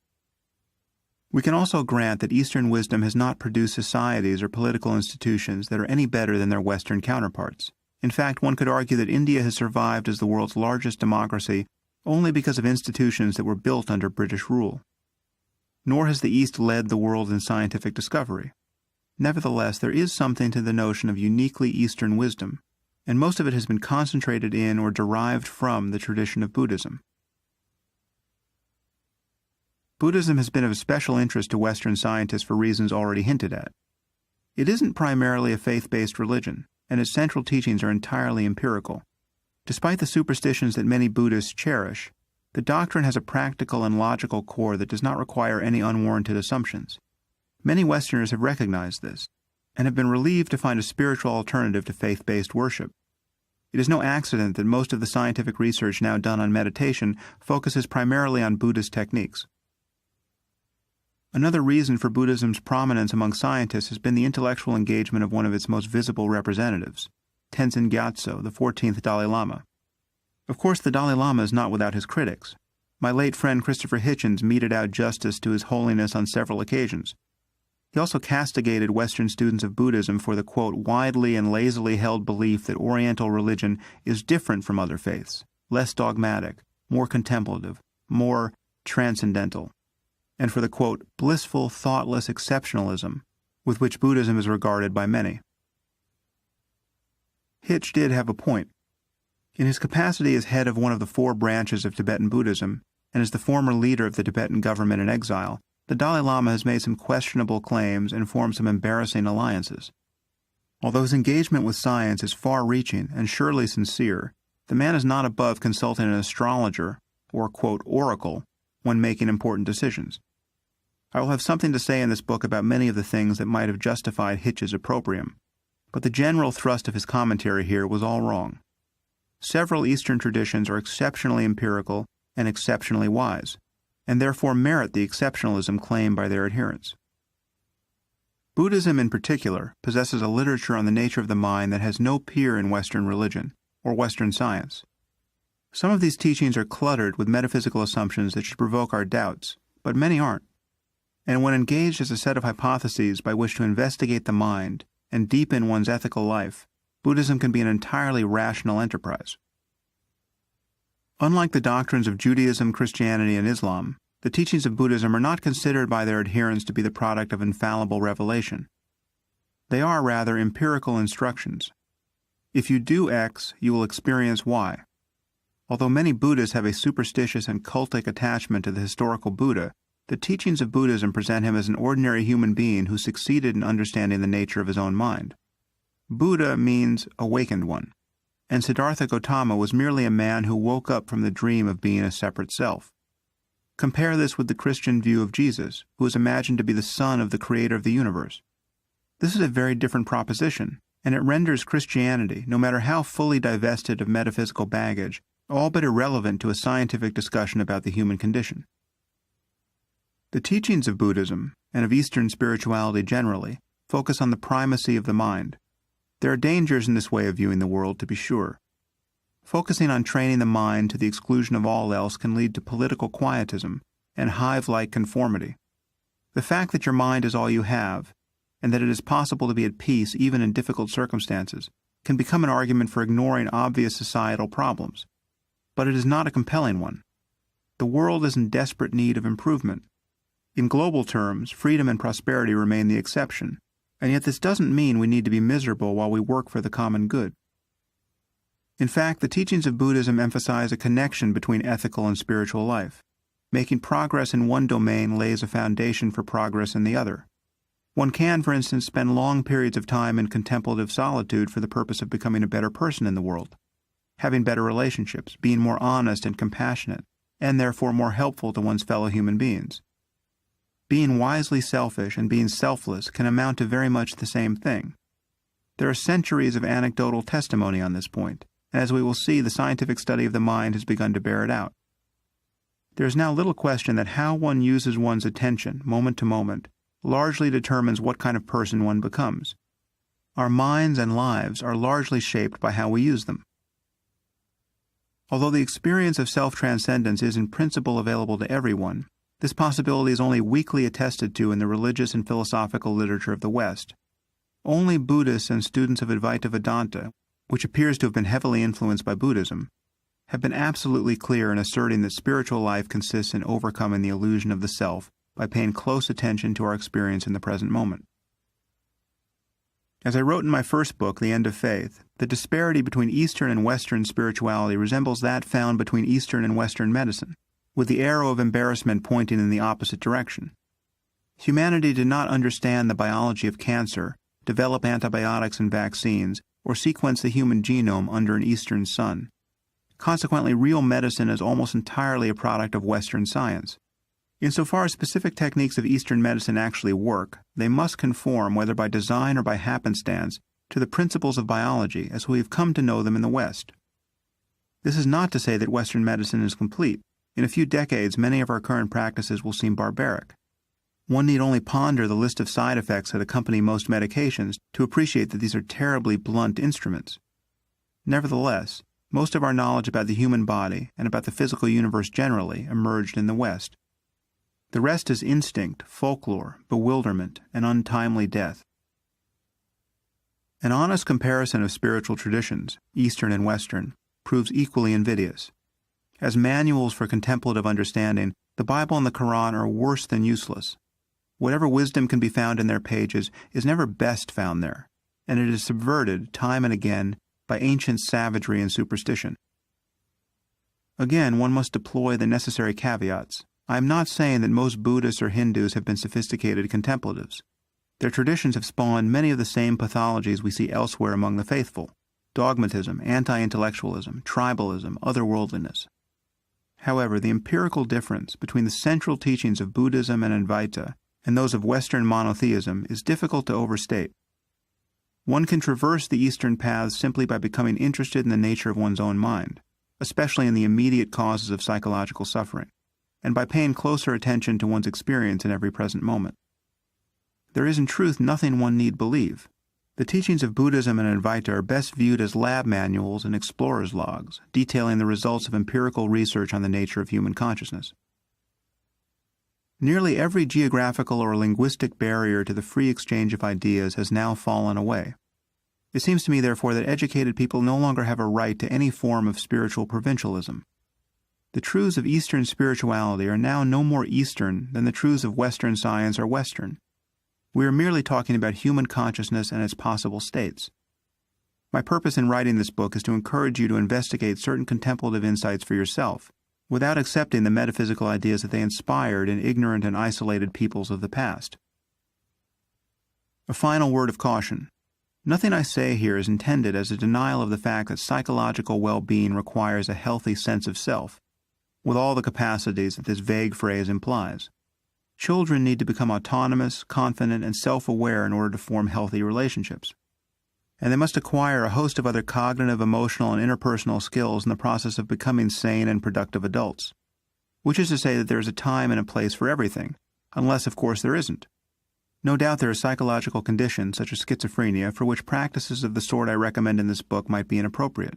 We can also grant that Eastern wisdom has not produced societies or political institutions that are any better than their Western counterparts. In fact, one could argue that India has survived as the world's largest democracy only because of institutions that were built under British rule. Nor has the East led the world in scientific discovery. Nevertheless, there is something to the notion of uniquely Eastern wisdom, and most of it has been concentrated in or derived from the tradition of Buddhism. Buddhism has been of special interest to Western scientists for reasons already hinted at. It isn't primarily a faith-based religion, and its central teachings are entirely empirical. Despite the superstitions that many Buddhists cherish, the doctrine has a practical and logical core that does not require any unwarranted assumptions. Many Westerners have recognized this, and have been relieved to find a spiritual alternative to faith-based worship. It is no accident that most of the scientific research now done on meditation focuses primarily on Buddhist techniques. Another reason for Buddhism's prominence among scientists has been the intellectual engagement of one of its most visible representatives, Tenzin Gyatso, the 14th Dalai Lama. Of course, the Dalai Lama is not without his critics. My late friend Christopher Hitchens meted out justice to His Holiness on several occasions. He also castigated Western students of Buddhism for the, quote, widely and lazily held belief that Oriental religion is different from other faiths, less dogmatic, more contemplative, more transcendental, and for the, quote, blissful, thoughtless exceptionalism with which Buddhism is regarded by many. Hitch did have a point. In his capacity as head of one of the 4 branches of Tibetan Buddhism, and as the former leader of the Tibetan government in exile, the Dalai Lama has made some questionable claims and formed some embarrassing alliances. Although his engagement with science is far-reaching and surely sincere, the man is not above consulting an astrologer or, quote, oracle when making important decisions. I will have something to say in this book about many of the things that might have justified Hitch's opprobrium, but the general thrust of his commentary here was all wrong. Several Eastern traditions are exceptionally empirical and exceptionally wise, and therefore merit the exceptionalism claimed by their adherents. Buddhism in particular possesses a literature on the nature of the mind that has no peer in Western religion or Western science. Some of these teachings are cluttered with metaphysical assumptions that should provoke our doubts, but many aren't. And when engaged as a set of hypotheses by which to investigate the mind and deepen one's ethical life, Buddhism can be an entirely rational enterprise. Unlike the doctrines of Judaism, Christianity, and Islam, the teachings of Buddhism are not considered by their adherents to be the product of infallible revelation. They are rather empirical instructions. If you do X, you will experience Y. Although many Buddhists have a superstitious and cultic attachment to the historical Buddha, the teachings of Buddhism present him as an ordinary human being who succeeded in understanding the nature of his own mind. Buddha means awakened one, and Siddhartha Gautama was merely a man who woke up from the dream of being a separate self. Compare this with the Christian view of Jesus, who is imagined to be the son of the creator of the universe. This is a very different proposition, and it renders Christianity, no matter how fully divested of metaphysical baggage, all but irrelevant to a scientific discussion about the human condition. The teachings of Buddhism, and of Eastern spirituality generally, focus on the primacy of the mind. There are dangers in this way of viewing the world, to be sure. Focusing on training the mind to the exclusion of all else can lead to political quietism and hive-like conformity. The fact that your mind is all you have, and that it is possible to be at peace even in difficult circumstances, can become an argument for ignoring obvious societal problems. But it is not a compelling one. The world is in desperate need of improvement. In global terms, freedom and prosperity remain the exception, and yet this doesn't mean we need to be miserable while we work for the common good. In fact, the teachings of Buddhism emphasize a connection between ethical and spiritual life. Making progress in one domain lays a foundation for progress in the other. One can, for instance, spend long periods of time in contemplative solitude for the purpose of becoming a better person in the world, having better relationships, being more honest and compassionate, and therefore more helpful to one's fellow human beings. Being wisely selfish and being selfless can amount to very much the same thing. There are centuries of anecdotal testimony on this point, and as we will see, the scientific study of the mind has begun to bear it out. There is now little question that how one uses one's attention, moment to moment, largely determines what kind of person one becomes. Our minds and lives are largely shaped by how we use them. Although the experience of self-transcendence is in principle available to everyone, this possibility is only weakly attested to in the religious and philosophical literature of the West. Only Buddhists and students of Advaita Vedanta, which appears to have been heavily influenced by Buddhism, have been absolutely clear in asserting that spiritual life consists in overcoming the illusion of the self by paying close attention to our experience in the present moment. As I wrote in my first book, The End of Faith, the disparity between Eastern and Western spirituality resembles that found between Eastern and Western medicine, with the arrow of embarrassment pointing in the opposite direction. Humanity did not understand the biology of cancer, develop antibiotics and vaccines, or sequence the human genome under an Eastern sun. Consequently, real medicine is almost entirely a product of Western science. Insofar as specific techniques of Eastern medicine actually work, they must conform, whether by design or by happenstance, to the principles of biology as we have come to know them in the West. This is not to say that Western medicine is complete. In a few decades, many of our current practices will seem barbaric. One need only ponder the list of side effects that accompany most medications to appreciate that these are terribly blunt instruments. Nevertheless, most of our knowledge about the human body and about the physical universe generally emerged in the West. The rest is instinct, folklore, bewilderment, and untimely death. An honest comparison of spiritual traditions, Eastern and Western, proves equally invidious. As manuals for contemplative understanding, the Bible and the Quran are worse than useless. Whatever wisdom can be found in their pages is never best found there, and it is subverted time and again by ancient savagery and superstition. Again, one must deploy the necessary caveats. I am not saying that most Buddhists or Hindus have been sophisticated contemplatives. Their traditions have spawned many of the same pathologies we see elsewhere among the faithful: dogmatism, anti-intellectualism, tribalism, otherworldliness. However, the empirical difference between the central teachings of Buddhism and Advaita and those of Western monotheism is difficult to overstate. One can traverse the Eastern paths simply by becoming interested in the nature of one's own mind, especially in the immediate causes of psychological suffering, and by paying closer attention to one's experience in every present moment. There is in truth nothing one need believe. The teachings of Buddhism and Advaita are best viewed as lab manuals and explorer's logs, detailing the results of empirical research on the nature of human consciousness. Nearly every geographical or linguistic barrier to the free exchange of ideas has now fallen away. It seems to me, therefore, that educated people no longer have a right to any form of spiritual provincialism. The truths of Eastern spirituality are now no more Eastern than the truths of Western science are Western. We are merely talking about human consciousness and its possible states. My purpose in writing this book is to encourage you to investigate certain contemplative insights for yourself, without accepting the metaphysical ideas that they inspired in ignorant and isolated peoples of the past. A final word of caution. Nothing I say here is intended as a denial of the fact that psychological well-being requires a healthy sense of self, with all the capacities that this vague phrase implies. Children need to become autonomous, confident, and self-aware in order to form healthy relationships. And they must acquire a host of other cognitive, emotional, and interpersonal skills in the process of becoming sane and productive adults. Which is to say that there is a time and a place for everything, unless, of course, there isn't. No doubt there are psychological conditions, such as schizophrenia, for which practices of the sort I recommend in this book might be inappropriate.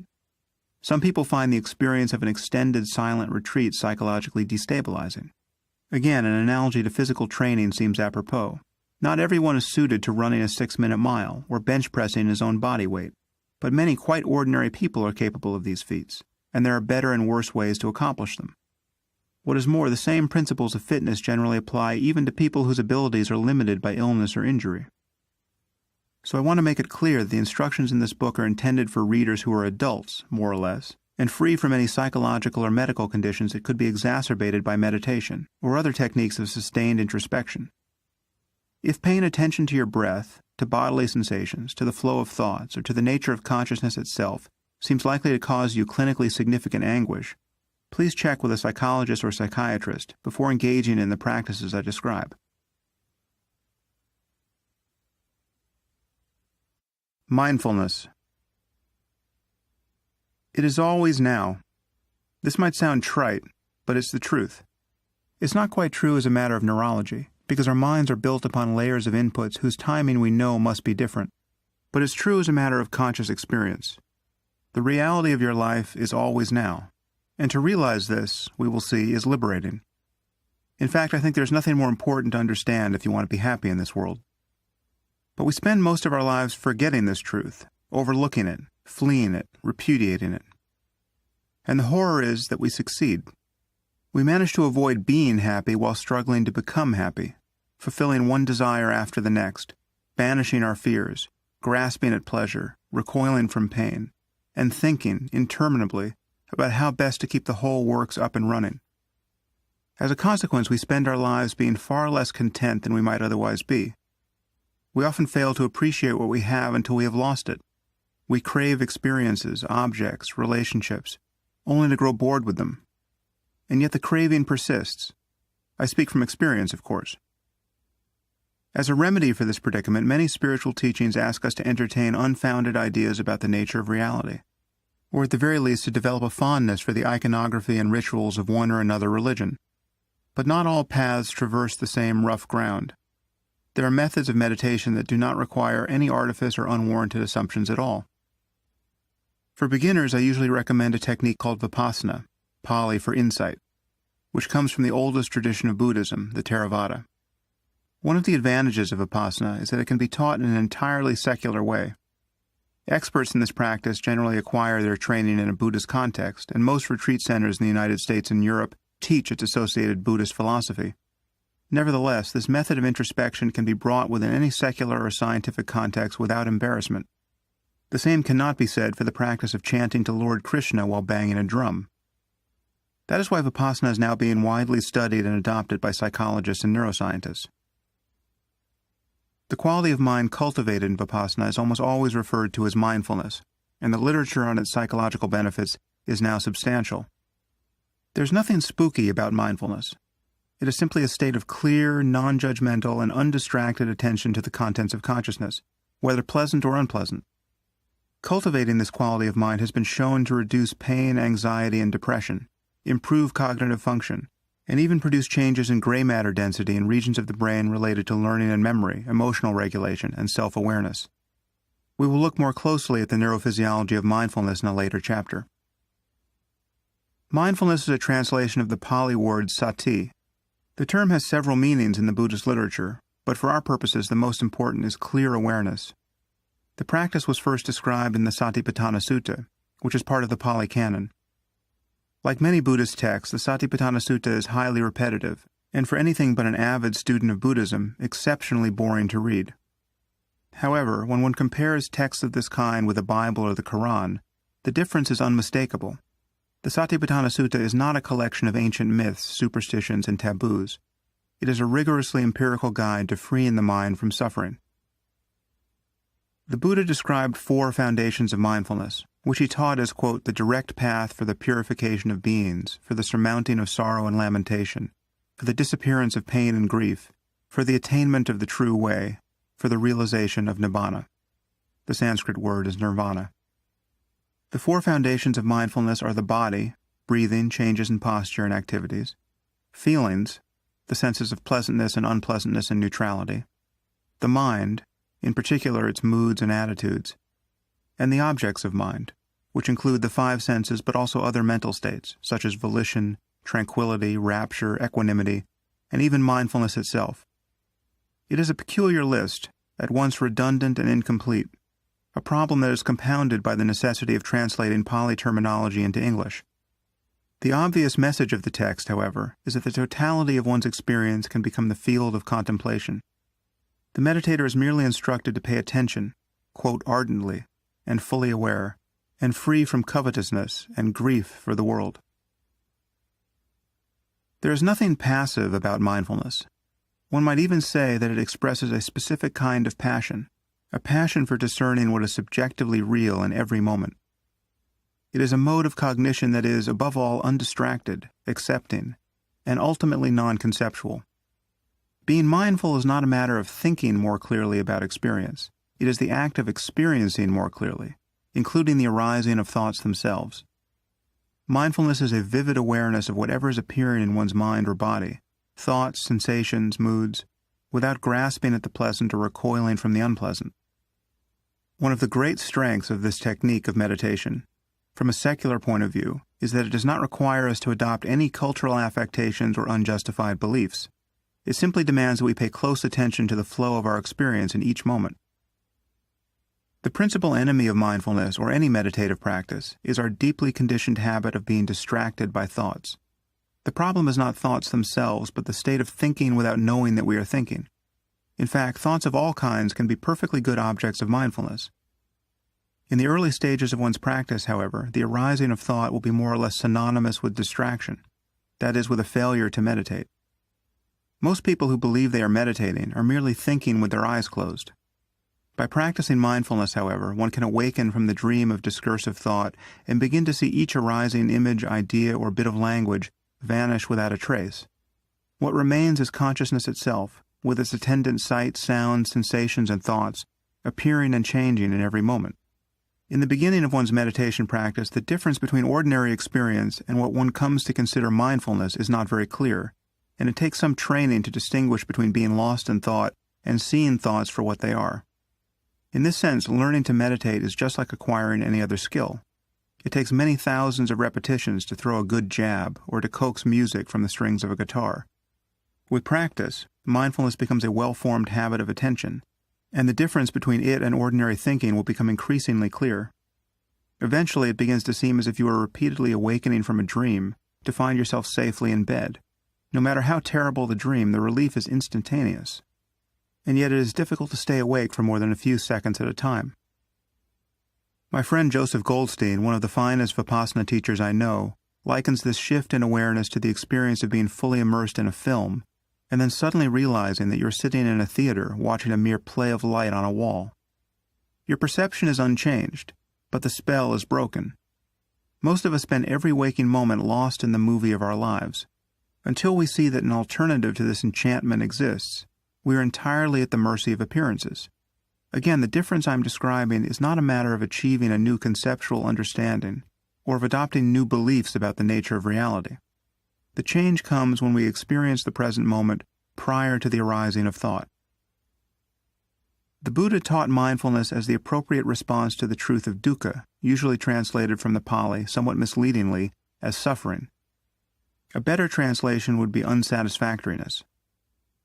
Some people find the experience of an extended silent retreat psychologically destabilizing. Again, an analogy to physical training seems apropos. Not everyone is suited to running a 6-minute mile or bench pressing his own body weight, but many quite ordinary people are capable of these feats, and there are better and worse ways to accomplish them. What is more, the same principles of fitness generally apply even to people whose abilities are limited by illness or injury. So I want to make it clear that the instructions in this book are intended for readers who are adults, more or less, and free from any psychological or medical conditions that could be exacerbated by meditation or other techniques of sustained introspection. If paying attention to your breath, to bodily sensations, to the flow of thoughts, or to the nature of consciousness itself seems likely to cause you clinically significant anguish, please check with a psychologist or psychiatrist before engaging in the practices I describe. Mindfulness. It is always now. This might sound trite, but it's the truth. It's not quite true as a matter of neurology, because our minds are built upon layers of inputs whose timing we know must be different. But it's true as a matter of conscious experience. The reality of your life is always now. And to realize this, we will see, is liberating. In fact, I think there's nothing more important to understand if you want to be happy in this world. But we spend most of our lives forgetting this truth, overlooking it, fleeing it, repudiating it. And the horror is that we succeed. We manage to avoid being happy while struggling to become happy, fulfilling one desire after the next, banishing our fears, grasping at pleasure, recoiling from pain, and thinking, interminably, about how best to keep the whole works up and running. As a consequence, we spend our lives being far less content than we might otherwise be. We often fail to appreciate what we have until we have lost it. We crave experiences, objects, relationships, only to grow bored with them. And yet the craving persists. I speak from experience, of course. As a remedy for this predicament, many spiritual teachings ask us to entertain unfounded ideas about the nature of reality, or at the very least to develop a fondness for the iconography and rituals of one or another religion. But not all paths traverse the same rough ground. There are methods of meditation that do not require any artifice or unwarranted assumptions at all. For beginners, I usually recommend a technique called Vipassana, Pali for insight, which comes from the oldest tradition of Buddhism, the Theravada. One of the advantages of Vipassana is that it can be taught in an entirely secular way. Experts in this practice generally acquire their training in a Buddhist context, and most retreat centers in the United States and Europe teach its associated Buddhist philosophy. Nevertheless, this method of introspection can be brought within any secular or scientific context without embarrassment. The same cannot be said for the practice of chanting to Lord Krishna while banging a drum. That is why Vipassana is now being widely studied and adopted by psychologists and neuroscientists. The quality of mind cultivated in Vipassana is almost always referred to as mindfulness, and the literature on its psychological benefits is now substantial. There's nothing spooky about mindfulness. It is simply a state of clear, non-judgmental, and undistracted attention to the contents of consciousness, whether pleasant or unpleasant. Cultivating this quality of mind has been shown to reduce pain, anxiety, and depression, improve cognitive function, and even produce changes in gray matter density in regions of the brain related to learning and memory, emotional regulation, and self-awareness. We will look more closely at the neurophysiology of mindfulness in a later chapter. Mindfulness is a translation of the Pali word sati. The term has several meanings in the Buddhist literature, but for our purposes the most important is clear awareness. The practice was first described in the Satipatthana Sutta, which is part of the Pali Canon. Like many Buddhist texts, the Satipatthana Sutta is highly repetitive, and for anything but an avid student of Buddhism, exceptionally boring to read. However, when one compares texts of this kind with the Bible or the Quran, the difference is unmistakable. The Satipatthana Sutta is not a collection of ancient myths, superstitions, and taboos. It is a rigorously empirical guide to freeing the mind from suffering. The Buddha described 4 foundations of mindfulness, which he taught as, quote, the direct path for the purification of beings, for the surmounting of sorrow and lamentation, for the disappearance of pain and grief, for the attainment of the true way, for the realization of nibbana. The Sanskrit word is nirvana. The 4 foundations of mindfulness are the body, breathing, changes in posture and activities; feelings, the senses of pleasantness and unpleasantness and neutrality; the mind, in particular its moods and attitudes; and the objects of mind, which include the 5 senses but also other mental states, such as volition, tranquility, rapture, equanimity, and even mindfulness itself. It is a peculiar list, at once redundant and incomplete, a problem that is compounded by the necessity of translating Pali terminology into English. The obvious message of the text, however, is that the totality of one's experience can become the field of contemplation. The meditator is merely instructed to pay attention, quote, ardently, and fully aware, and free from covetousness and grief for the world. There is nothing passive about mindfulness. One might even say that it expresses a specific kind of passion, a passion for discerning what is subjectively real in every moment. It is a mode of cognition that is, above all, undistracted, accepting, and ultimately non-conceptual. Being mindful is not a matter of thinking more clearly about experience. It is the act of experiencing more clearly, including the arising of thoughts themselves. Mindfulness is a vivid awareness of whatever is appearing in one's mind or body, thoughts, sensations, moods, without grasping at the pleasant or recoiling from the unpleasant. One of the great strengths of this technique of meditation, from a secular point of view, is that it does not require us to adopt any cultural affectations or unjustified beliefs. It simply demands that we pay close attention to the flow of our experience in each moment. The principal enemy of mindfulness or any meditative practice is our deeply conditioned habit of being distracted by thoughts. The problem is not thoughts themselves, but the state of thinking without knowing that we are thinking. In fact, thoughts of all kinds can be perfectly good objects of mindfulness. In the early stages of one's practice, however, the arising of thought will be more or less synonymous with distraction, that is, with a failure to meditate. Most people who believe they are meditating are merely thinking with their eyes closed. By practicing mindfulness, however, one can awaken from the dream of discursive thought and begin to see each arising image, idea, or bit of language vanish without a trace. What remains is consciousness itself, with its attendant sights, sounds, sensations, and thoughts, appearing and changing in every moment. In the beginning of one's meditation practice, the difference between ordinary experience and what one comes to consider mindfulness is not very clear, and it takes some training to distinguish between being lost in thought and seeing thoughts for what they are. In this sense, learning to meditate is just like acquiring any other skill. It takes many thousands of repetitions to throw a good jab or to coax music from the strings of a guitar. With practice, mindfulness becomes a well-formed habit of attention, and the difference between it and ordinary thinking will become increasingly clear. Eventually, it begins to seem as if you are repeatedly awakening from a dream to find yourself safely in bed. No matter how terrible the dream, the relief is instantaneous. And yet it is difficult to stay awake for more than a few seconds at a time. My friend Joseph Goldstein, one of the finest Vipassana teachers I know, likens this shift in awareness to the experience of being fully immersed in a film, and then suddenly realizing that you're sitting in a theater watching a mere play of light on a wall. Your perception is unchanged, but the spell is broken. Most of us spend every waking moment lost in the movie of our lives. Until we see that an alternative to this enchantment exists, we are entirely at the mercy of appearances. Again, the difference I'm describing is not a matter of achieving a new conceptual understanding or of adopting new beliefs about the nature of reality. The change comes when we experience the present moment prior to the arising of thought. The Buddha taught mindfulness as the appropriate response to the truth of dukkha, usually translated from the Pali, somewhat misleadingly, as suffering. A better translation would be unsatisfactoriness.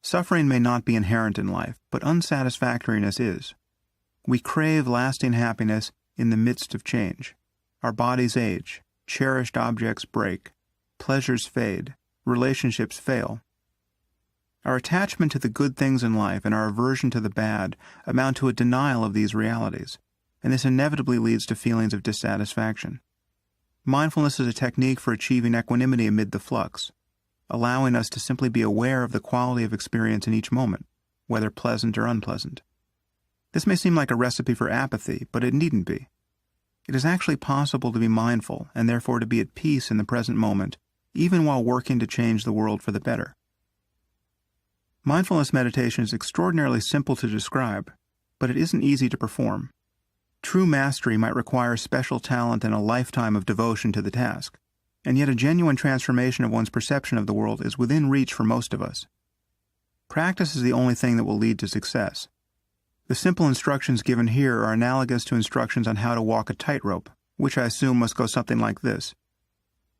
Suffering may not be inherent in life, but unsatisfactoriness is. We crave lasting happiness in the midst of change. Our bodies age, cherished objects break, pleasures fade, relationships fail. Our attachment to the good things in life and our aversion to the bad amount to a denial of these realities, and this inevitably leads to feelings of dissatisfaction. Mindfulness is a technique for achieving equanimity amid the flux, allowing us to simply be aware of the quality of experience in each moment, whether pleasant or unpleasant. This may seem like a recipe for apathy, but it needn't be. It is actually possible to be mindful and therefore to be at peace in the present moment, even while working to change the world for the better. Mindfulness meditation is extraordinarily simple to describe, but it isn't easy to perform. True mastery might require special talent and a lifetime of devotion to the task, and yet a genuine transformation of one's perception of the world is within reach for most of us. Practice is the only thing that will lead to success. The simple instructions given here are analogous to instructions on how to walk a tightrope, which I assume must go something like this.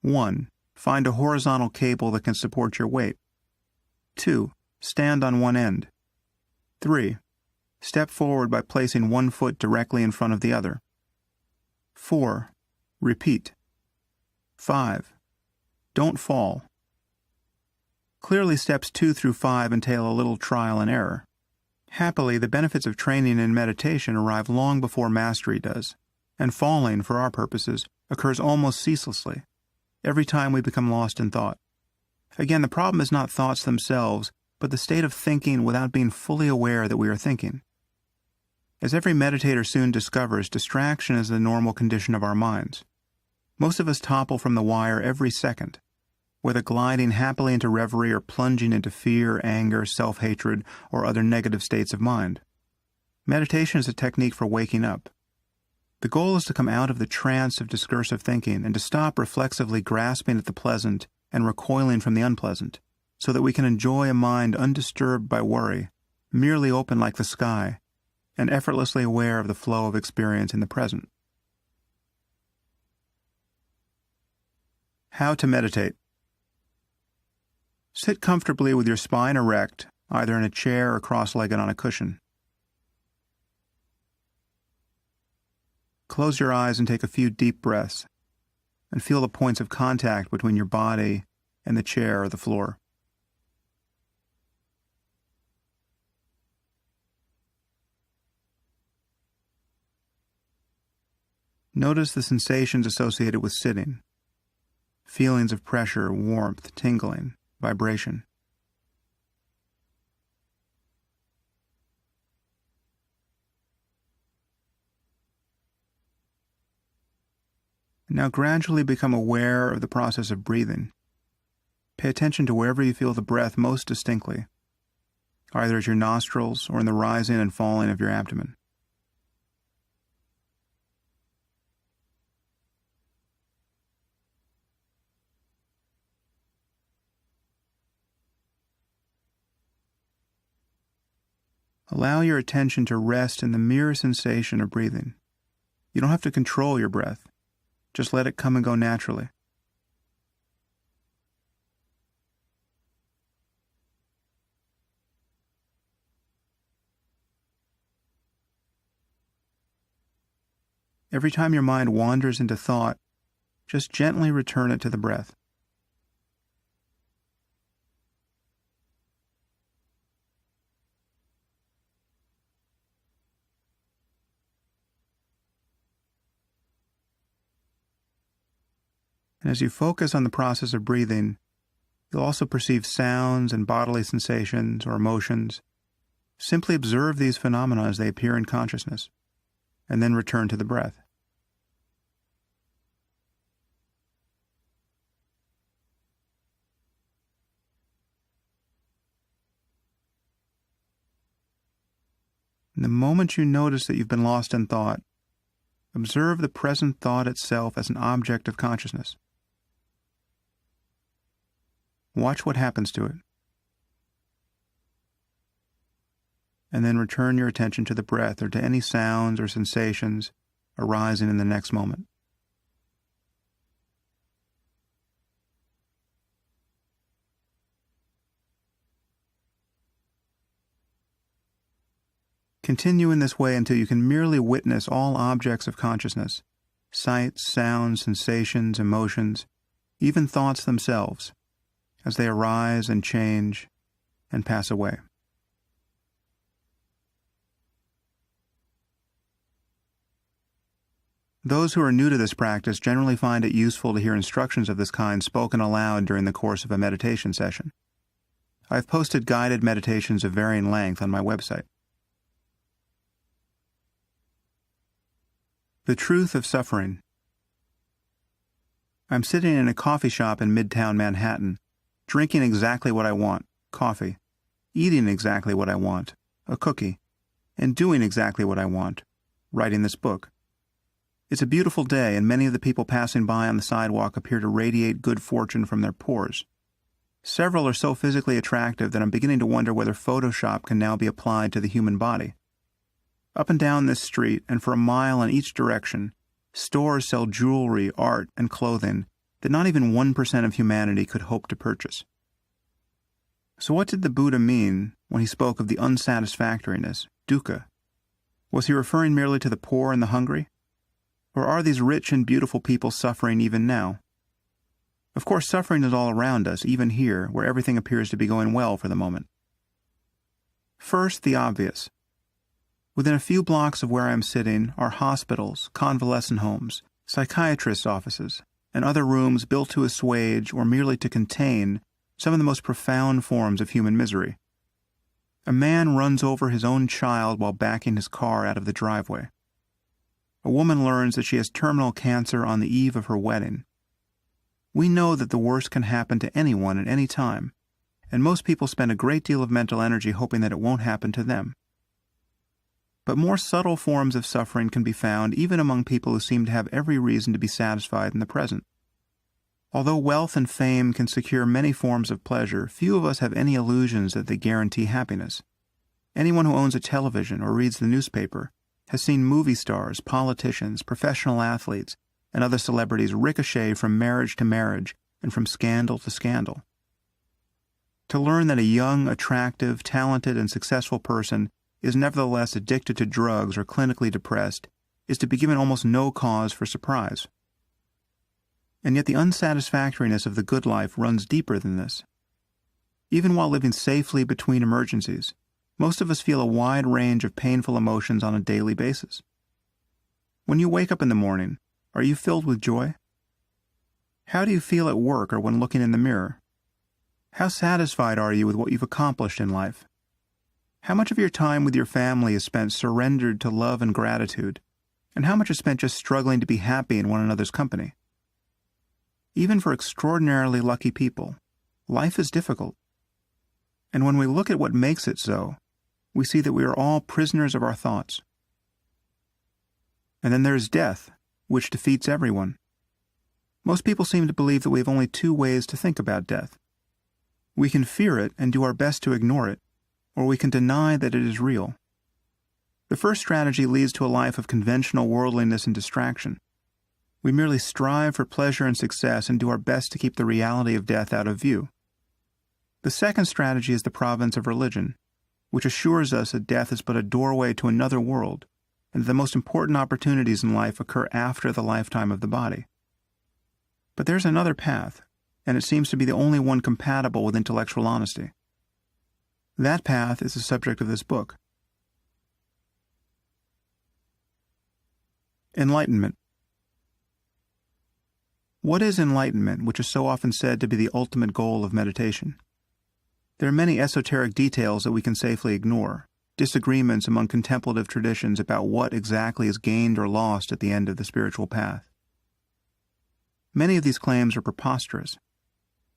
1. Find a horizontal cable that can support your weight. 2. Stand on one end. 3. Step forward by placing one foot directly in front of the other. 4. Repeat. 5. Don't fall. Clearly, steps 2 through 5 entail a little trial and error. Happily, the benefits of training in meditation arrive long before mastery does, and falling, for our purposes, occurs almost ceaselessly, every time we become lost in thought. Again, the problem is not thoughts themselves, but the state of thinking without being fully aware that we are thinking. As every meditator soon discovers, distraction is the normal condition of our minds. Most of us topple from the wire every second, whether gliding happily into reverie or plunging into fear, anger, self-hatred, or other negative states of mind. Meditation is a technique for waking up. The goal is to come out of the trance of discursive thinking and to stop reflexively grasping at the pleasant and recoiling from the unpleasant, so that we can enjoy a mind undisturbed by worry, merely open like the sky, and effortlessly aware of the flow of experience in the present. How to meditate. Sit comfortably with your spine erect, either in a chair or cross-legged on a cushion. Close your eyes and take a few deep breaths, and feel the points of contact between your body and the chair or the floor. Notice the sensations associated with sitting. Feelings of pressure, warmth, tingling, vibration. Now gradually become aware of the process of breathing. Pay attention to wherever you feel the breath most distinctly, either at your nostrils or in the rising and falling of your abdomen. Allow your attention to rest in the mere sensation of breathing. You don't have to control your breath. Just let it come and go naturally. Every time your mind wanders into thought, just gently return it to the breath. And as you focus on the process of breathing, you'll also perceive sounds and bodily sensations or emotions. Simply observe these phenomena as they appear in consciousness, and then return to the breath. And the moment you notice that you've been lost in thought, observe the present thought itself as an object of consciousness. Watch what happens to it. And then return your attention to the breath or to any sounds or sensations arising in the next moment. Continue in this way until you can merely witness all objects of consciousness, sights, sounds, sensations, emotions, even thoughts themselves, as they arise and change and pass away. Those who are new to this practice generally find it useful to hear instructions of this kind spoken aloud during the course of a meditation session. I've posted guided meditations of varying length on my website. The truth of suffering. I'm sitting in a coffee shop in Midtown Manhattan, drinking exactly what I want, coffee, eating exactly what I want, a cookie, and doing exactly what I want, writing this book. It's a beautiful day, and many of the people passing by on the sidewalk appear to radiate good fortune from their pores. Several are so physically attractive that I'm beginning to wonder whether Photoshop can now be applied to the human body. Up and down this street, and for a mile in each direction, stores sell jewelry, art, and clothing that not even 1% of humanity could hope to purchase. So what did the Buddha mean when he spoke of the unsatisfactoriness, dukkha? Was he referring merely to the poor and the hungry? Or are these rich and beautiful people suffering even now? Of course, suffering is all around us, even here, where everything appears to be going well for the moment. First, the obvious. Within a few blocks of where I am sitting are hospitals, convalescent homes, psychiatrists' offices, and other rooms built to assuage or merely to contain some of the most profound forms of human misery. A man runs over his own child while backing his car out of the driveway. A woman learns that she has terminal cancer on the eve of her wedding. We know that the worst can happen to anyone at any time, and most people spend a great deal of mental energy hoping that it won't happen to them. But more subtle forms of suffering can be found even among people who seem to have every reason to be satisfied in the present. Although wealth and fame can secure many forms of pleasure, few of us have any illusions that they guarantee happiness. Anyone who owns a television or reads the newspaper has seen movie stars, politicians, professional athletes, and other celebrities ricochet from marriage to marriage and from scandal to scandal. To learn that a young, attractive, talented, and successful person is nevertheless addicted to drugs or clinically depressed is to be given almost no cause for surprise. And yet the unsatisfactoriness of the good life runs deeper than this. Even while living safely between emergencies, most of us feel a wide range of painful emotions on a daily basis. When you wake up in the morning, are you filled with joy? How do you feel at work or when looking in the mirror? How satisfied are you with what you've accomplished in life? How much of your time with your family is spent surrendered to love and gratitude, and how much is spent just struggling to be happy in one another's company? Even for extraordinarily lucky people, life is difficult. And when we look at what makes it so, we see that we are all prisoners of our thoughts. And then there is death, which defeats everyone. Most people seem to believe that we have only two ways to think about death. We can fear it and do our best to ignore it, or we can deny that it is real. The first strategy leads to a life of conventional worldliness and distraction. We merely strive for pleasure and success and do our best to keep the reality of death out of view. The second strategy is the province of religion, which assures us that death is but a doorway to another world, and that the most important opportunities in life occur after the lifetime of the body. But there's another path, and it seems to be the only one compatible with intellectual honesty. That path is the subject of this book. Enlightenment. What is enlightenment, which is so often said to be the ultimate goal of meditation? There are many esoteric details that we can safely ignore, disagreements among contemplative traditions about what exactly is gained or lost at the end of the spiritual path. Many of these claims are preposterous.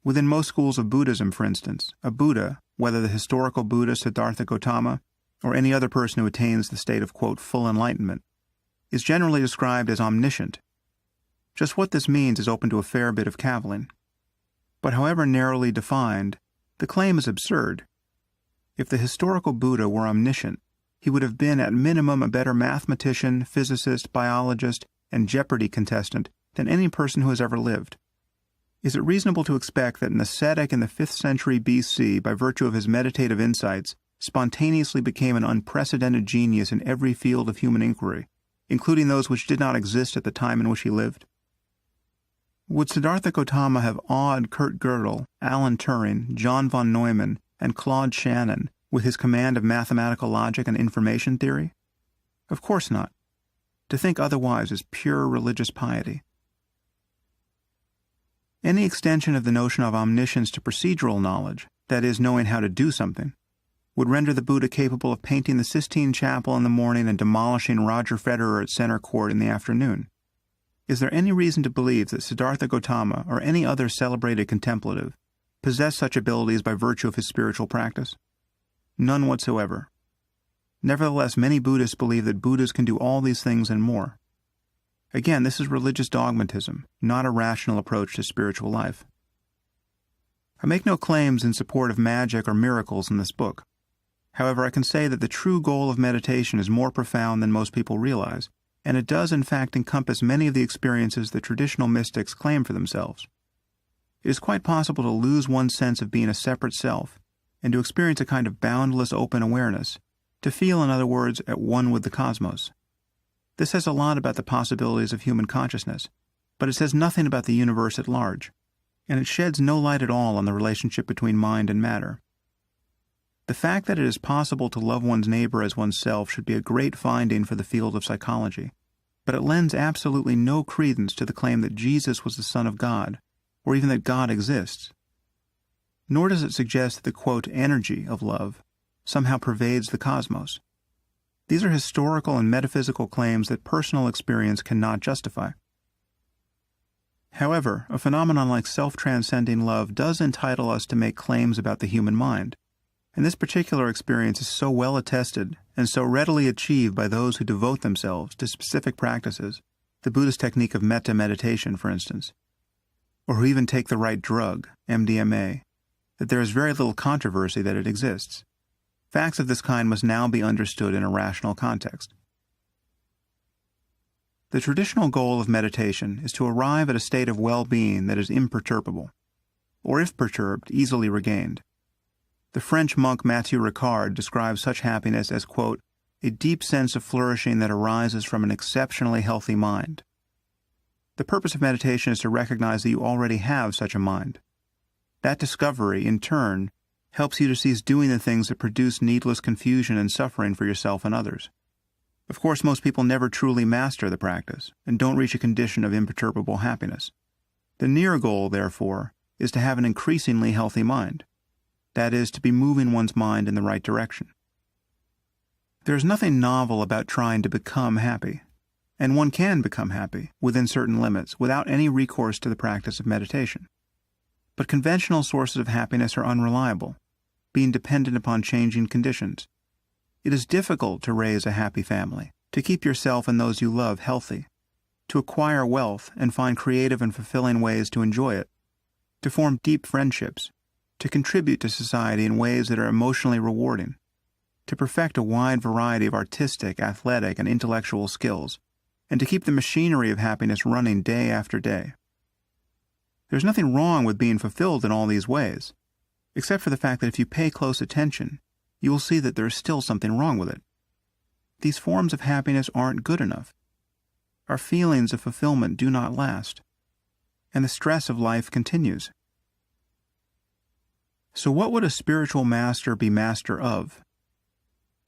Within most schools of Buddhism, for instance, a Buddha, whether the historical Buddha Siddhartha Gautama or any other person who attains the state of, quote, full enlightenment, is generally described as omniscient. Just what this means is open to a fair bit of cavilling. But however narrowly defined, the claim is absurd. If the historical Buddha were omniscient, he would have been at minimum a better mathematician, physicist, biologist, and Jeopardy contestant than any person who has ever lived. Is it reasonable to expect that an ascetic in the 5th century BC, by virtue of his meditative insights, spontaneously became an unprecedented genius in every field of human inquiry, including those which did not exist at the time in which he lived? Would Siddhartha Gautama have awed Kurt Gödel, Alan Turing, John von Neumann, and Claude Shannon with his command of mathematical logic and information theory? Of course not. To think otherwise is pure religious piety. Any extension of the notion of omniscience to procedural knowledge, that is, knowing how to do something, would render the Buddha capable of painting the Sistine Chapel in the morning and demolishing Roger Federer at center court in the afternoon. Is there any reason to believe that Siddhartha Gautama or any other celebrated contemplative possessed such abilities by virtue of his spiritual practice? None whatsoever. Nevertheless, many Buddhists believe that Buddhas can do all these things and more. Again, this is religious dogmatism, not a rational approach to spiritual life. I make no claims in support of magic or miracles in this book. However, I can say that the true goal of meditation is more profound than most people realize, and it does in fact encompass many of the experiences that traditional mystics claim for themselves. It is quite possible to lose one's sense of being a separate self, and to experience a kind of boundless open awareness, to feel, in other words, at one with the cosmos. This says a lot about the possibilities of human consciousness, but it says nothing about the universe at large, and it sheds no light at all on the relationship between mind and matter. The fact that it is possible to love one's neighbor as oneself should be a great finding for the field of psychology, but it lends absolutely no credence to the claim that Jesus was the Son of God, or even that God exists. Nor does it suggest that the, quote, energy of love somehow pervades the cosmos. These are historical and metaphysical claims that personal experience cannot justify. However, a phenomenon like self-transcending love does entitle us to make claims about the human mind, and this particular experience is so well attested and so readily achieved by those who devote themselves to specific practices, the Buddhist technique of metta meditation, for instance, or who even take the right drug, MDMA, that there is very little controversy that it exists. Facts of this kind must now be understood in a rational context. The traditional goal of meditation is to arrive at a state of well-being that is imperturbable, or if perturbed, easily regained. The French monk Mathieu Ricard describes such happiness as, quote, a deep sense of flourishing that arises from an exceptionally healthy mind. The purpose of meditation is to recognize that you already have such a mind. That discovery, in turn, helps you to cease doing the things that produce needless confusion and suffering for yourself and others. Of course, most people never truly master the practice and don't reach a condition of imperturbable happiness. The near goal, therefore, is to have an increasingly healthy mind. That is, to be moving one's mind in the right direction. There is nothing novel about trying to become happy, and one can become happy, within certain limits, without any recourse to the practice of meditation. But conventional sources of happiness are unreliable, being dependent upon changing conditions. It is difficult to raise a happy family, to keep yourself and those you love healthy, to acquire wealth and find creative and fulfilling ways to enjoy it, to form deep friendships, to contribute to society in ways that are emotionally rewarding, to perfect a wide variety of artistic, athletic, and intellectual skills, and to keep the machinery of happiness running day after day. There's nothing wrong with being fulfilled in all these ways, except for the fact that if you pay close attention, you will see that there is still something wrong with it. These forms of happiness aren't good enough. Our feelings of fulfillment do not last, and the stress of life continues. So what would a spiritual master be master of?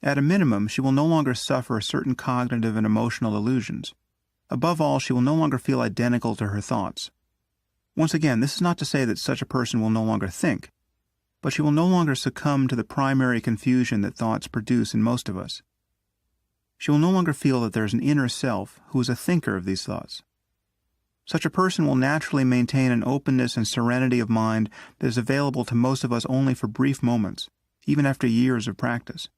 At a minimum, she will no longer suffer certain cognitive and emotional illusions. Above all, she will no longer feel identical to her thoughts. Once again, this is not to say that such a person will no longer think, but she will no longer succumb to the primary confusion that thoughts produce in most of us. She will no longer feel that there is an inner self who is a thinker of these thoughts. Such a person will naturally maintain an openness and serenity of mind that is available to most of us only for brief moments, even after years of practice.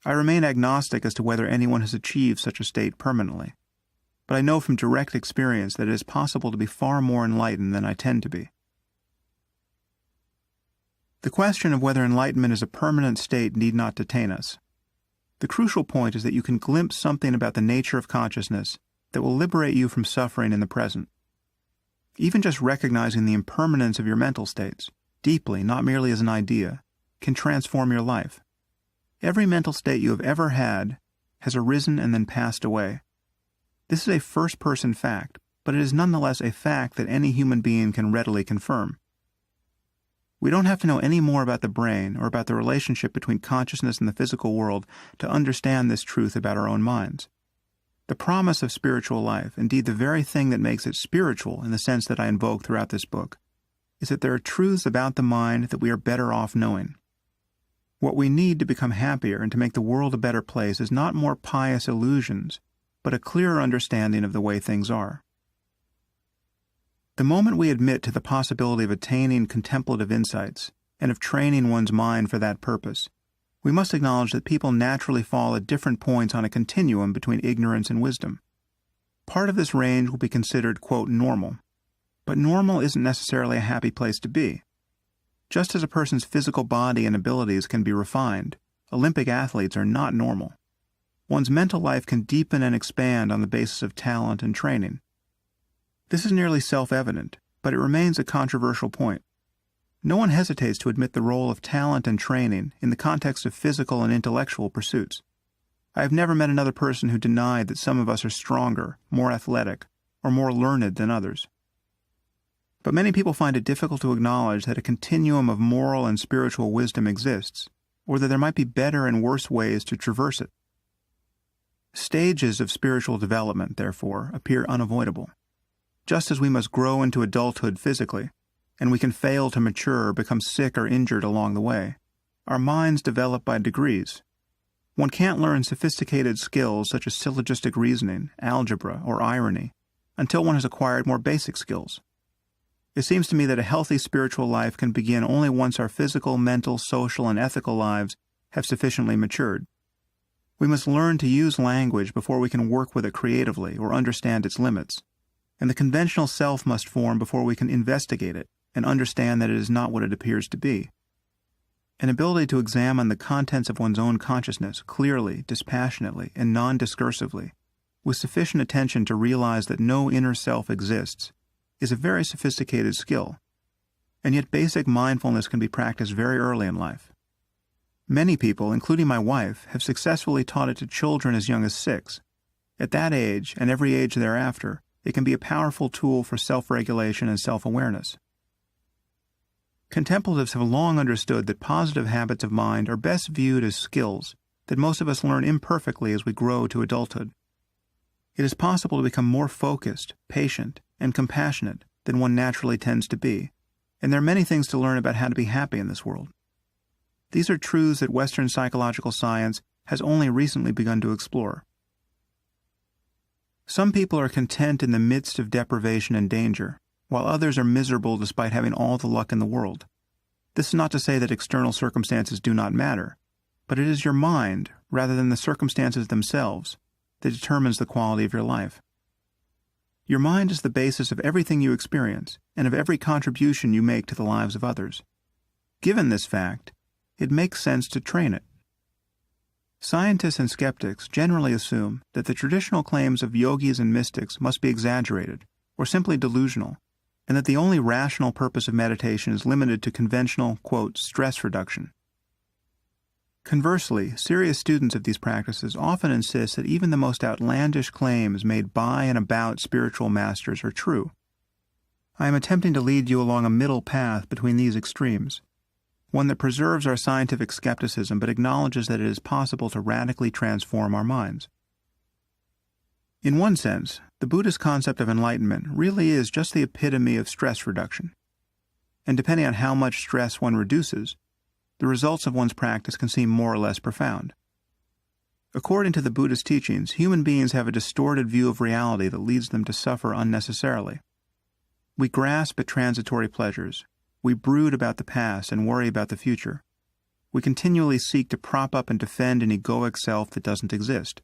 I remain agnostic as to whether anyone has achieved such a state permanently, but I know from direct experience that it is possible to be far more enlightened than I tend to be. The question of whether enlightenment is a permanent state need not detain us. The crucial point is that you can glimpse something about the nature of consciousness that will liberate you from suffering in the present. Even just recognizing the impermanence of your mental states, deeply, not merely as an idea, can transform your life. Every mental state you have ever had has arisen and then passed away. This is a first-person fact, but it is nonetheless a fact that any human being can readily confirm. We don't have to know any more about the brain or about the relationship between consciousness and the physical world to understand this truth about our own minds. The promise of spiritual life, indeed the very thing that makes it spiritual in the sense that I invoke throughout this book, is that there are truths about the mind that we are better off knowing. What we need to become happier and to make the world a better place is not more pious illusions, but a clearer understanding of the way things are. The moment we admit to the possibility of attaining contemplative insights and of training one's mind for that purpose, we must acknowledge that people naturally fall at different points on a continuum between ignorance and wisdom. Part of this range will be considered, quote, normal. But normal isn't necessarily a happy place to be. Just as a person's physical body and abilities can be refined, Olympic athletes are not normal. One's mental life can deepen and expand on the basis of talent and training. This is nearly self-evident, but it remains a controversial point. No one hesitates to admit the role of talent and training in the context of physical and intellectual pursuits. I have never met another person who denied that some of us are stronger, more athletic, or more learned than others. But many people find it difficult to acknowledge that a continuum of moral and spiritual wisdom exists, or that there might be better and worse ways to traverse it. Stages of spiritual development, therefore, appear unavoidable. Just as we must grow into adulthood physically, and we can fail to mature or become sick or injured along the way, our minds develop by degrees. One can't learn sophisticated skills such as syllogistic reasoning, algebra, or irony until one has acquired more basic skills. It seems to me that a healthy spiritual life can begin only once our physical, mental, social, and ethical lives have sufficiently matured. We must learn to use language before we can work with it creatively or understand its limits, and the conventional self must form before we can investigate it and understand that it is not what it appears to be. An ability to examine the contents of one's own consciousness clearly, dispassionately, and non-discursively, with sufficient attention to realize that no inner self exists, is a very sophisticated skill, and yet basic mindfulness can be practiced very early in life. Many people, including my wife, have successfully taught it to children as young as 6. At that age, and every age thereafter, it can be a powerful tool for self-regulation and self-awareness. Contemplatives have long understood that positive habits of mind are best viewed as skills that most of us learn imperfectly as we grow to adulthood. It is possible to become more focused, patient, and compassionate than one naturally tends to be, and there are many things to learn about how to be happy in this world. These are truths that Western psychological science has only recently begun to explore. Some people are content in the midst of deprivation and danger, while others are miserable despite having all the luck in the world. This is not to say that external circumstances do not matter, but it is your mind, rather than the circumstances themselves, that determines the quality of your life. Your mind is the basis of everything you experience and of every contribution you make to the lives of others. Given this fact, it makes sense to train it. Scientists and skeptics generally assume that the traditional claims of yogis and mystics must be exaggerated or simply delusional, and that the only rational purpose of meditation is limited to conventional, quote, stress reduction. Conversely, serious students of these practices often insist that even the most outlandish claims made by and about spiritual masters are true. I am attempting to lead you along a middle path between these extremes, one that preserves our scientific skepticism but acknowledges that it is possible to radically transform our minds. In one sense, the Buddhist concept of enlightenment really is just the epitome of stress reduction. And depending on how much stress one reduces, the results of one's practice can seem more or less profound. According to the Buddhist teachings, human beings have a distorted view of reality that leads them to suffer unnecessarily. We grasp at transitory pleasures. We brood about the past and worry about the future. We continually seek to prop up and defend an egoic self that doesn't exist.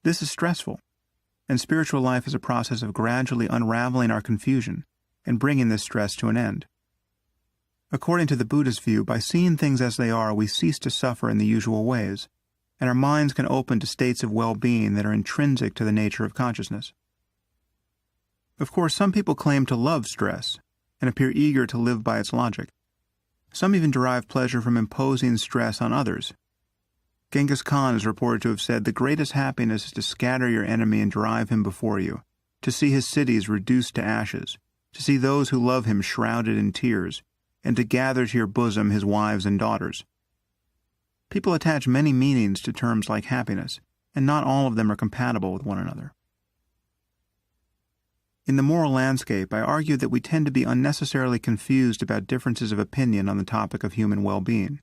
This is stressful, and spiritual life is a process of gradually unraveling our confusion and bringing this stress to an end. According to the Buddhist view, by seeing things as they are, we cease to suffer in the usual ways, and our minds can open to states of well-being that are intrinsic to the nature of consciousness. Of course, some people claim to love stress and appear eager to live by its logic. Some even derive pleasure from imposing stress on others. Genghis Khan is reported to have said, "The greatest happiness is to scatter your enemy and drive him before you, to see his cities reduced to ashes, to see those who love him shrouded in tears, and to gather to your bosom his wives and daughters." People attach many meanings to terms like happiness, and not all of them are compatible with one another. In the moral landscape, I argue that we tend to be unnecessarily confused about differences of opinion on the topic of human well-being.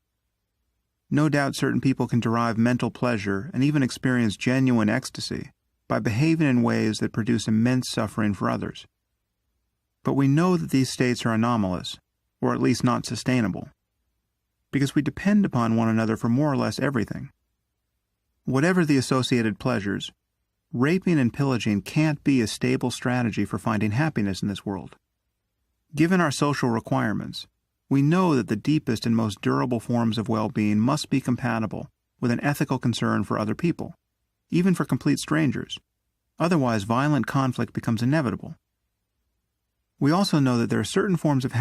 No doubt certain people can derive mental pleasure and even experience genuine ecstasy by behaving in ways that produce immense suffering for others. But we know that these states are anomalous, or at least not sustainable, because we depend upon one another for more or less everything. Whatever the associated pleasures, raping and pillaging can't be a stable strategy for finding happiness in this world. Given our social requirements, we know that the deepest and most durable forms of well-being must be compatible with an ethical concern for other people, even for complete strangers. Otherwise, violent conflict becomes inevitable. We also know that there are certain forms of happiness